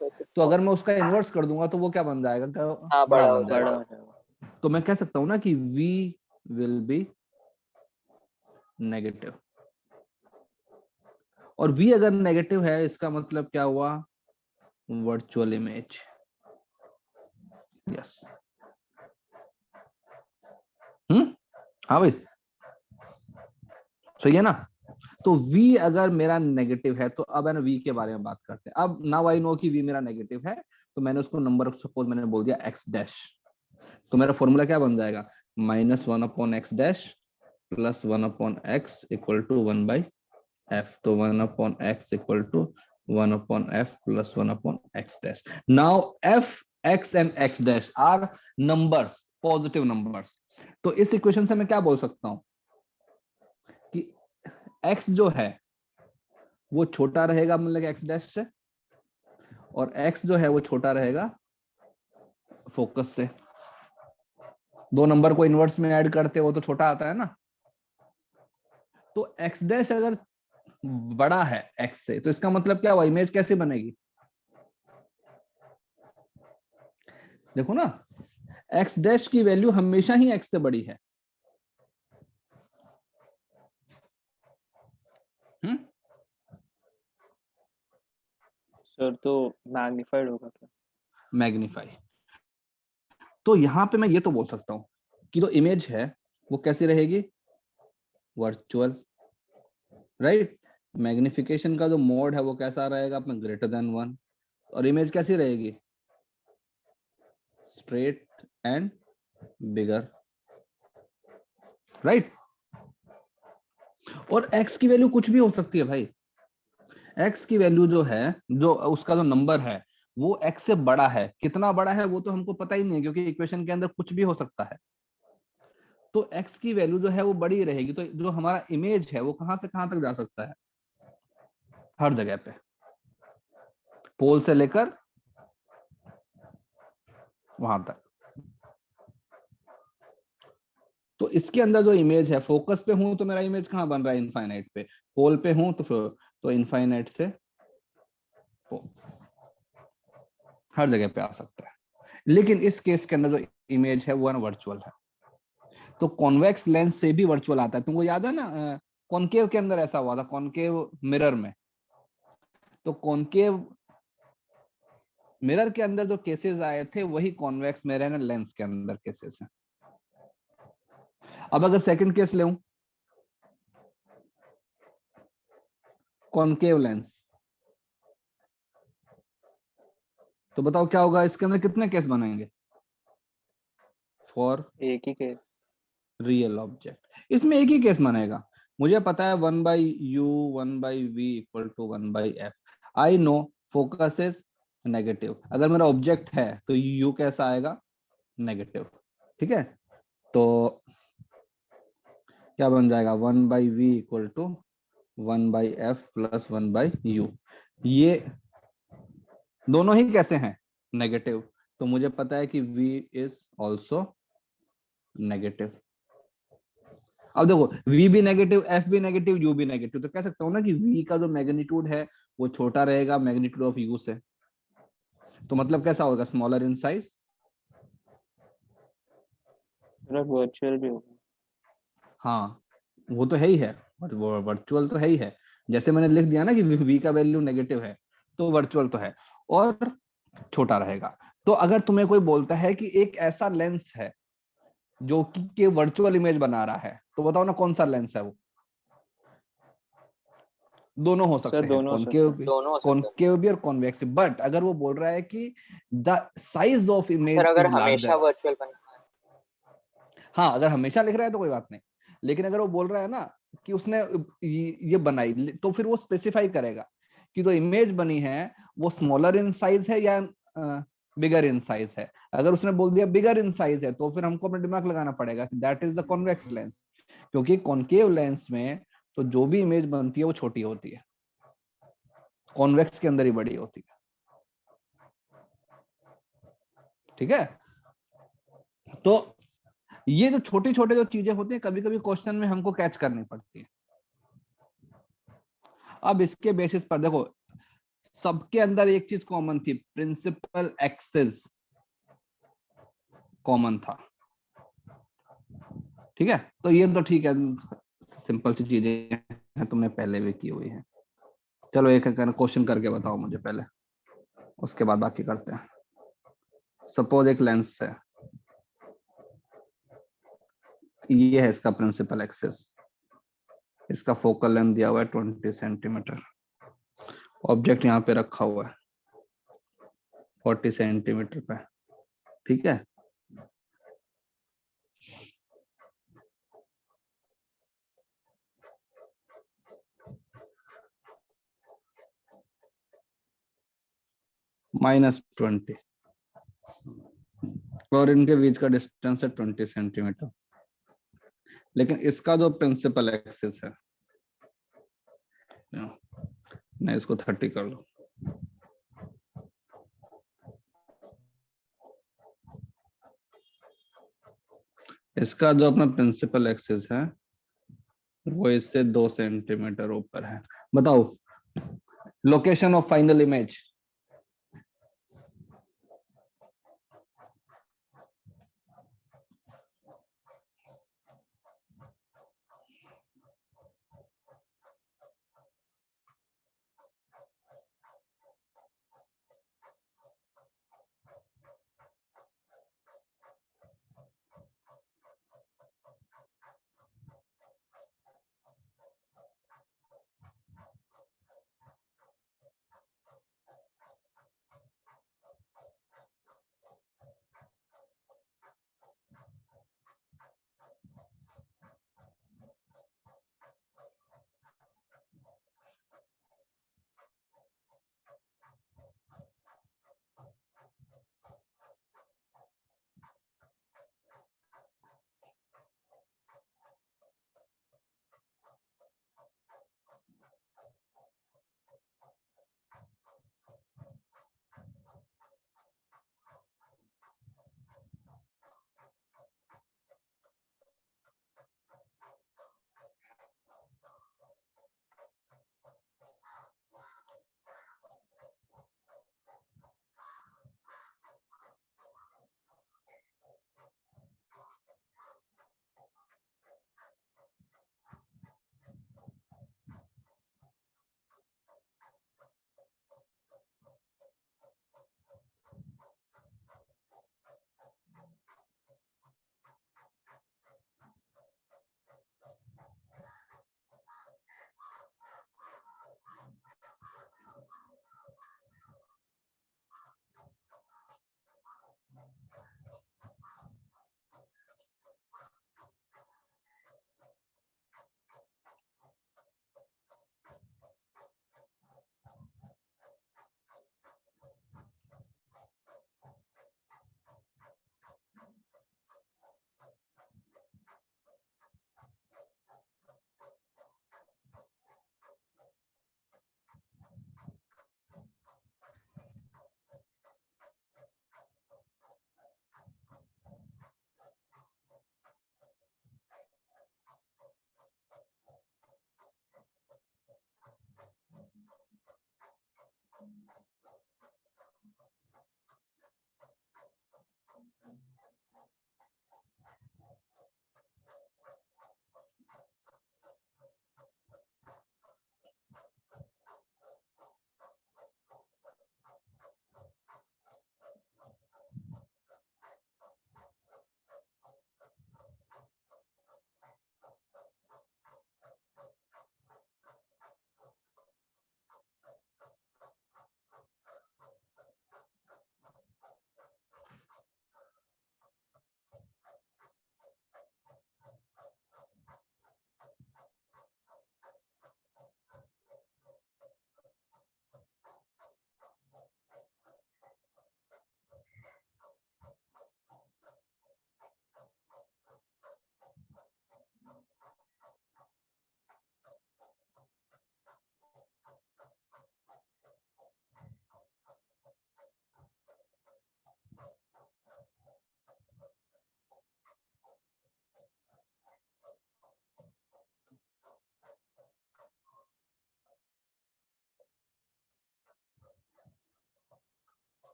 तो अगर मैं उसका इन्वर्स कर दूंगा तो वो क्या बन जाएगा, हाँ बड़ा बड़ा बन हो जाएगा। बड़ा हो जाएगा। तो मैं कह सकता हूं ना कि v विल बी नेगेटिव, और v अगर नेगेटिव है इसका मतलब क्या हुआ, वर्चुअल इमेज। यस हाँ भाई सही है ना। तो v अगर मेरा नेगेटिव है तो अब है ना v के बारे में बात करते हैं। अब नाउ आई नो कि v मेरा नेगेटिव है, तो मैंने उसको नंबर, सपोज मैंने बोल दिया x डैश, तो मेरा फॉर्मूला क्या बन जाएगा, -1/x dash plus 1/x equal to 1/f। तो 1/x equal to 1/f plus 1/x dash. Now f, x and x dash are numbers, positive numbers. तो इस इक्वेशन से मैं क्या बोल सकता हूं कि x जो है वो छोटा रहेगा मतलब x डैश से, और x जो है वो छोटा रहेगा फोकस से। दो नंबर को इनवर्स में ऐड करते हो तो छोटा आता है ना। तो x डैश अगर बड़ा है x से तो इसका मतलब क्या हुआ, इमेज कैसे बनेगी। देखो ना, x डैश की वैल्यू हमेशा ही x से बड़ी है। सर तो मैग्नीफाइड होगा क्या। मैग्नीफाई। तो यहां पे मैं ये तो बोल सकता हूं कि जो इमेज है वो कैसी रहेगी, वर्चुअल, राइट। मैग्निफिकेशन का जो मोड है वो कैसा रहेगा अपना, ग्रेटर देन 1। और इमेज कैसी रहेगी, स्ट्रेट एंड बिगर, राइट। और x की वैल्यू कुछ भी हो सकती है भाई। x की वैल्यू जो है, जो उसका जो नंबर है वो x से बड़ा है, कितना बड़ा है वो तो हमको पता ही नहीं है क्योंकि इक्वेशन के अंदर कुछ भी हो सकता है। तो x की वैल्यू जो है वो बड़ी रहेगी, तो जो हमारा इमेज है वो कहां से कहां तक जा सकता है, हर जगह पे, पोल से लेकर वहां तक। तो इसके अंदर जो इमेज है, फोकस पे हूं तो मेरा इमेज कहां बन रहा है, इनफाइनाइट पे। पोल पे हूं तो फिर तो इनफाइनाइट से हर जगह पे आ सकता है। लेकिन इस केस के अंदर जो इमेज है वो वर्चुअल है। तो कॉन्वेक्स लेंस से भी वर्चुअल आता है। तुमको याद है ना, कॉनकेव के अंदर ऐसा हुआ था, कॉनकेव मिरर में। तो कॉनकेव मिरर के अंदर जो केसेस आए थे वही कॉन्वेक्स मिरर लेंस के अंदर केसेस हैं। अब अगर सेकंड केस ले, कॉनकेव लेंस, तो बताओ क्या होगा, इसके अंदर कितने केस बनेंगे, फॉर एक ही केस। रियल ऑब्जेक्ट इसमें एक ही केस बनेगा। मुझे पता है 1/u 1/v equal to 1/f। I know focus is negative, अगर मेरा ऑब्जेक्ट है तो u कैसा आएगा, नेगेटिव, ठीक है। तो क्या बन जाएगा, 1/v equal to 1/f plus 1/u। ये दोनों ही कैसे हैं, नेगेटिव। तो मुझे पता है कि v इज ऑल्सो नेगेटिव। अब देखो v भी नेगेटिव, f भी नेगेटिव, u भी नेगेटिव, तो कह सकता हूँ ना कि v का जो मैग्नीट्यूड है वो छोटा रहेगा मैग्नीट्यूड ऑफ u से। तो मतलब कैसा होगा, smaller in size. Sir virtual भी होगा। हाँ वो तो है ही है, बट वो वर्चुअल तो है ही है। जैसे मैंने लिख दिया ना कि v का वैल्यू नेगेटिव है तो वर्चुअल तो है और छोटा रहेगा। तो अगर तुम्हें कोई बोलता है कि एक ऐसा लेंस है जो कि वर्चुअल इमेज बना रहा है, तो बताओ ना कौन सा लेंस है वो। दोनों हो सर सकते हैं, दोनों हो सकते हैं। दोनों हो सकते हैं। कॉनकेव भी और कॉन्वेक्स, बट अगर वो बोल रहा है कि the size of sir image अगर इज हमेशा लार्जर। वर्चुअल बना है हाँ अगर हमेशा लिख रहा है तो कोई बात नहीं, लेकिन अगर वो बोल रहा है ना कि उसने ये बनाई, तो फिर वो स्पेसिफाई करेगा कि जो इमेज बनी है वो स्मॉलर इन साइज है या बिगर इन साइज है। अगर उसने बोल दिया बिगर इन साइज है तो फिर हमको अपना दिमाग लगाना पड़ेगा कि that is the convex lens, क्योंकि कॉनकेव लेंस में तो जो भी इमेज बनती है वो छोटी होती है, कॉन्वेक्स के अंदर ही बड़ी होती है। ठीक है, तो ये जो छोटी छोटे जो चीजें होती हैं कभी कभी क्वेश्चन में हमको कैच करनी पड़ती है। अब इसके बेसिस पर देखो, सबके अंदर एक चीज कॉमन थी, प्रिंसिपल एक्सेस कॉमन था। ठीक है, तो ये तो ठीक है, सिंपल सी चीजें हैं, तुमने पहले भी की हुई है। चलो एक क्वेश्चन करके बताओ मुझे पहले, उसके बाद बाकी करते हैं। सपोज एक लेंस है, ये है इसका प्रिंसिपल एक्सेस, इसका फोकल लेंथ दिया हुआ है 20 सेंटीमीटर, ऑब्जेक्ट यहाँ पे रखा हुआ है 40 सेंटीमीटर पे। ठीक है, -20 और इनके बीच का डिस्टेंस है 20 सेंटीमीटर। लेकिन इसका जो प्रिंसिपल एक्सिस है, नहीं इसको 30 कर लो, इसका जो अपना प्रिंसिपल एक्सिस है वो इससे 2 सेंटीमीटर ऊपर है। बताओ location of final image.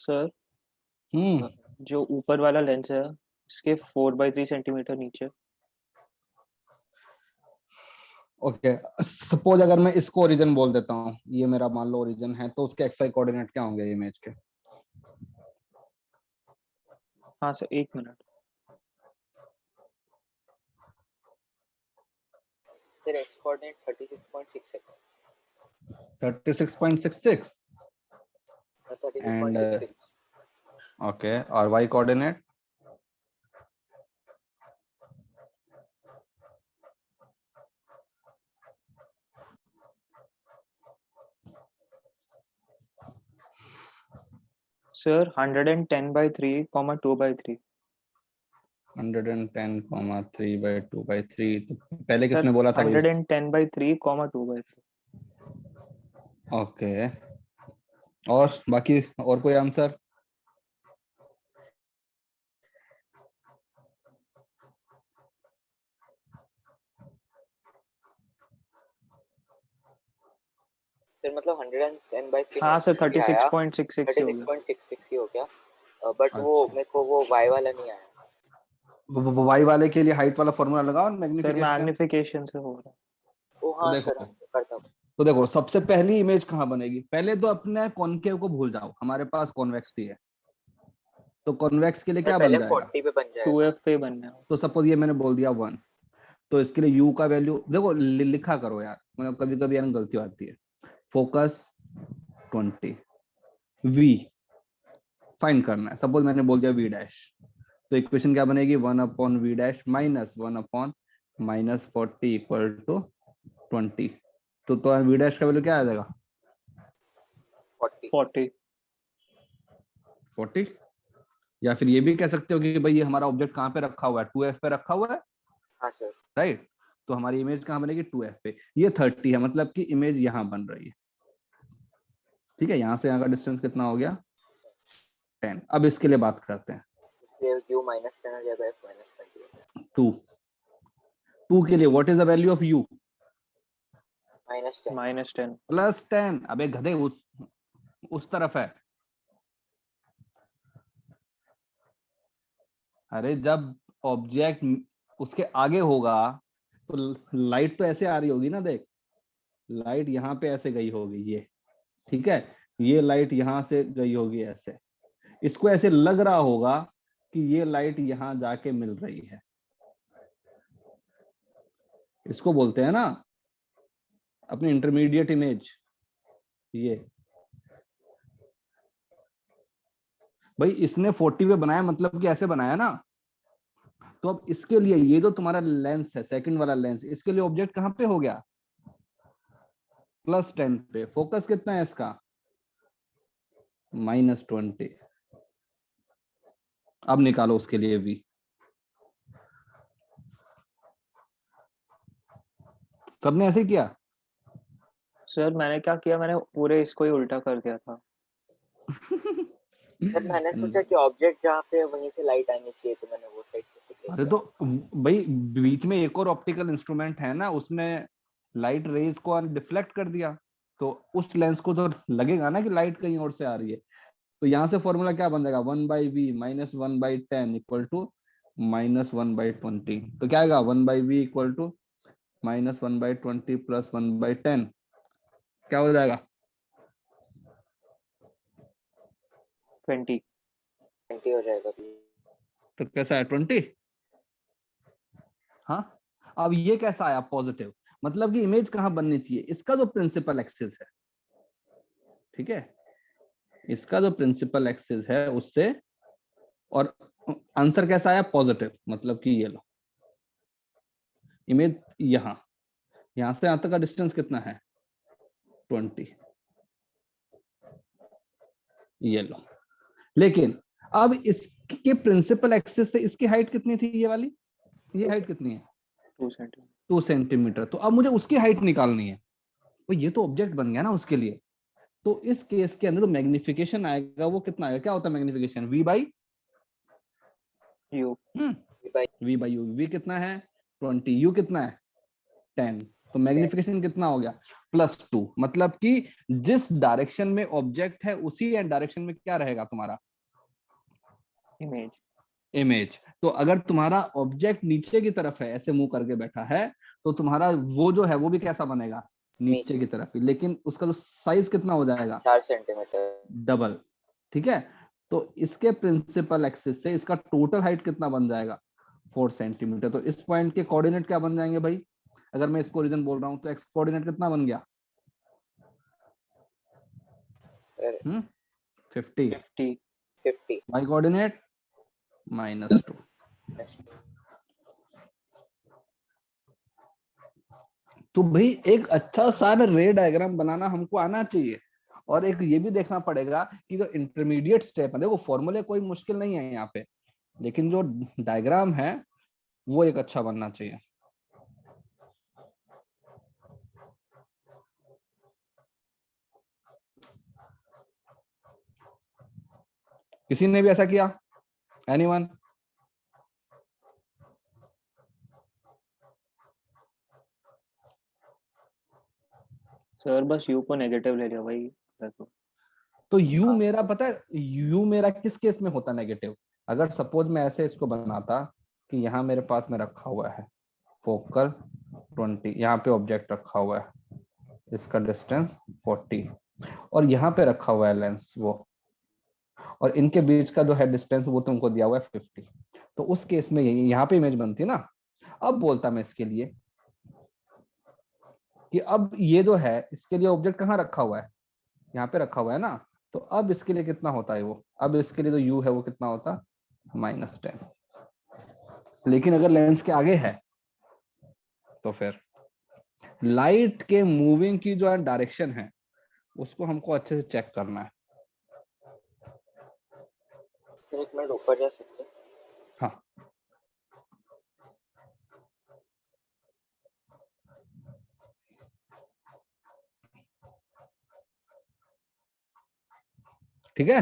Sir hmm जो ऊपर वाला लेंस है इसके 4/3 सेंटीमीटर नीचे। ओके, सपोज अगर मैं इसको ओरिजिन बोल देता हूँ, ये मेरा मान लो ओरिजिन है, तो उसके एक्सवाई कोऑर्डिनेट क्या होंगे इमेज के? हाँ सर, 1 मिनट। फिर x कोऑर्डिनेट 36.66 36.66 एंड 36.66 ओके, और वाई कोऑर्डिनेट? सर 110/3, 2/3। 110,3/2/3। तो पहले सर किसने बोला था भाई? 110/3, 2/3। ओके, और बाकी और कोई आंसर? फिर मतलब 110/3 हाँ सर, नहीं आया, 36.66 ही हो गया। 36.66 ही हो गया। बट वो अच्छा, मेरे को वो y वाला नहीं आया। वाई वाले के लिए हाइट वाला फॉर्मूला लगाओ, सर मैग्निफिकेशन। मैग्निफिकेशन से हो रहा है। ओ तो हाँ देखो सर, करता हूँ। तो देखो सबसे पहली इमेज कहाँ बनेगी? पहले तो अपने कॉनकेव को भूल जाओ, हमारे पास कॉन्वेक्स ही है, तो कॉन्वेक्स के लिए क्या बन पहले जाएगा? 40 पे बन जाएगा। 2f पे बनना है। तो सपोज ये मैंने बोल दिया 1, तो इसके लिए u का वैल्यू देखो, लिखा करो यार, मतलब कभी कभी यार गलती आती है। फोकस 20, v फाइंड करना है, सपोज मैंने बोल दिया v डैश, तो इक्वेशन क्या बनेगी? 1/v dash minus 1/-40 equal to 20। तो v डैश का वैल्यू क्या आ जाएगा? 40। 40। या फिर ये भी कह सकते हो कि भाई ये हमारा ऑब्जेक्ट कहाँ पे रखा हुआ है? 2f पे रखा हुआ है, हाँ सर। राइट? तो हमारी इमेज कहाँ बनेगी? 2f पे। ये 30 है, मतलब कि इमेज यहाँ बन रही है। ठीक है, यहाँ से यहाँ का डिस्टेंस कितना हो गया? 10। अब इसके लिए बात करते हैं। इसलिए u -10 हो जाएगा, f -20 हो जाएगा। 2 के लिए what is the value of u? -10। -10। +10। अबे गधे, उस तरफ है। अरे जब ऑब्जेक्ट उसके आगे होगा तो लाइट तो ऐसे आ रही होगी ना, देख, लाइट यहाँ पे ऐसे गई होगी, ये ठीक है, ये लाइट यहाँ से गई होगी ऐसे, इसको ऐसे लग रहा होगा कि ये लाइट यहाँ जाके मिल रही है। इसको बोलते हैं ना अपनी इंटरमीडिएट इमेज। ये भाई इसने 40 पे बनाया, मतलब कि ऐसे बनाया ना। तो अब इसके लिए ये जो तुम्हारा लेंस है, सेकंड वाला लेंस, इसके लिए ऑब्जेक्ट कहाँ पे हो गया? +10 पे। फोकस कितना है इसका? -20। अब निकालो उसके लिए v। सबने ऐसे ही किया? सर मैंने क्या किया, मैंने पूरे इसको ही उल्टा कर दिया था। सर मैंने सोचा कि ऑब्जेक्ट जहाँ पे है वहीं से लाइट आनी चाहिए, तो मैंने वो साइड से टिक अरे किया। तो भाई बीच में एक और ऑप्टिकल इंस्ट्रूमेंट है ना, उसने लाइट रेज को डिफ्लेक्ट कर दिया, तो उस लेंस को तो लगेगा ना कि लाइट कहीं और से आ रही है। तो यहाँ से फॉर्मूला क्या बन जाएगा? 1/v - 1/10 equal to -1/20। तो क्या आएगा? 1/v equal to -1/20 + 1/10। क्या हो जाएगा? 20। 20 हो जाएगा भी। तो कैसा है? 20। हाँ, अब ये कैसा आया? पॉजिटिव। मतलब कि इमेज कहाँ बननी चाहिए? इसका जो प्रिंसिपल एक्सिस है, ठीक है, इसका जो प्रिंसिपल एक्सिस है उससे, और आंसर कैसा आया? पॉजिटिव। मतलब कि ये लो, इमेज यहां से यहां तक का डिस्टेंस कितना है? 20। ये लो। लेकिन अब इसके प्रिंसिपल एक्सिस से इसकी हाइट कितनी थी? ये वाली, ये हाइट कितनी है? 2 सेंटीमीटर। 2 सेंटीमीटर। तो अब मुझे उसकी हाइट निकालनी है। तो ये तो ऑब्जेक्ट बन गया ना उसके लिए। तो इस केस के अंदर तो मैग्निफिकेशन आएगा, वो कितना आएगा? क्या होता है magnification? v/u। u। v/u। v कितना है? 20। u कितना है? 10। तो मैग्निफिकेशन कितना हो गया +2, मतलब कि जिस डायरेक्शन में ऑब्जेक्ट है उसी डायरेक्शन में क्या रहेगा तुम्हारा इमेज। इमेज। तो अगर तुम्हारा ऑब्जेक्ट नीचे की तरफ है, ऐसे मुंह करके बैठा है, तो तुम्हारा वो जो है वो भी कैसा बनेगा नीचे की तरफ ही, लेकिन उसका जो साइज कितना हो जाएगा 4 सेंटीमीटर। डबल। ठीक है, तो इसके प्रिंसिपल एक्सिस से इसका टोटल हाइट कितना बन जाएगा 4 सेंटीमीटर। तो इस पॉइंट के कोऑर्डिनेट क्या बन जाएंगे भाई, अगर मैं इसको ओरिजिन बोल रहा हूं तो एक्स कोऑर्डिनेट कितना बन गया 50, 50 वाई कोऑर्डिनेट -2। तो भाई एक अच्छा सा रे डायग्राम बनाना हमको आना चाहिए, और एक ये भी देखना पड़ेगा कि जो इंटरमीडिएट स्टेप है, देखो फॉर्मूले कोई मुश्किल नहीं है यहाँ पे, लेकिन जो डायग्राम है वो एक अच्छा बनना चाहिए। किसी ने भी ऐसा किया? एनीवन? सर बस यू को नेगेटिव ले लिया भाई। तो u मेरा पता है u मेरा किस केस में होता नेगेटिव, अगर सपोज मैं ऐसे इसको बनाता कि यहाँ मेरे पास में रखा हुआ है फोकल 20, यहाँ पे ऑब्जेक्ट रखा हुआ है, इसका डिस्टेंस 40, और यहाँ पे रखा हुआ है लेंस वो, और इनके बीच का जो है डिस्टेंस वो तुमको दिया हुआ है 50, तो उस केस में यहाँ पे इमेज बनती ना। अब बोलता मैं इसके लिए कि अब ये जो है इसके लिए ऑब्जेक्ट कहाँ रखा हुआ है, यहाँ पे रखा हुआ है ना, तो अब इसके लिए कितना होता है वो, अब इसके लिए जो u है वो कितना होता -10। लेकिन अगर लेंस के आगे है तो फिर लाइट के मूविंग की जो है डायरेक्शन है उसको हमको अच्छे से चेक करना है। सर 1 मिनट ऊपर जा सकते हैं? हाँ, ठीक है।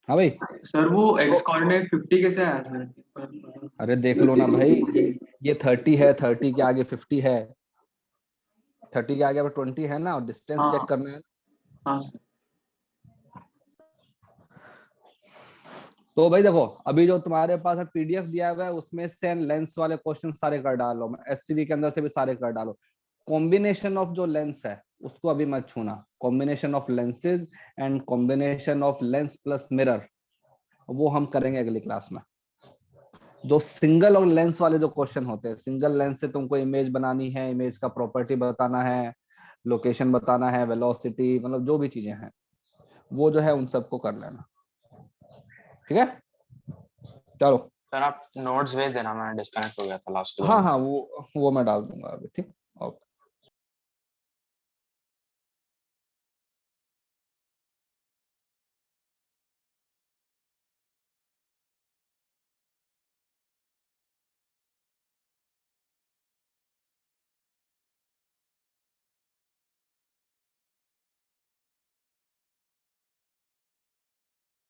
हाँ भाई, सर वो x कोऑर्डिनेट 50 कैसे आया सर? अरे देख लो ना भाई, ये 30 है, 30 के आगे 50 है, 30 के आगे 20 है ना, और डिस्टेंस हाँ। चेक करना है। हाँ सर। तो भाई देखो, अभी जो तुम्हारे पास पीडीएफ दिया हुआ है उसमें से लेंस वाले क्वेश्चन सारे कर डालो, एससीडी के अंदर से भी सारे कर डालो। कॉम्बिनेशन ऑफ जो लेंस है उसको अभी मत छूना, combination of lenses and combination of lens plus mirror वो हम करेंगे अगली क्लास में। जो सिंगल और लेंस वाले जो क्वेश्चन होते हैं, सिंगल लेंस से तुमको इमेज बनानी है, इमेज का प्रॉपर्टी बताना है, लोकेशन बताना है, वेलोसिटी, मतलब जो भी चीजें हैं वो जो है उन सबको कर लेना। ठीक है, चलो सर आप नोट्स भेज देना, मैं डिस्कनेक्ट हो गया था लास्ट। हाँ हाँ, वो मैं डाल दूंगा अभी। ठीक।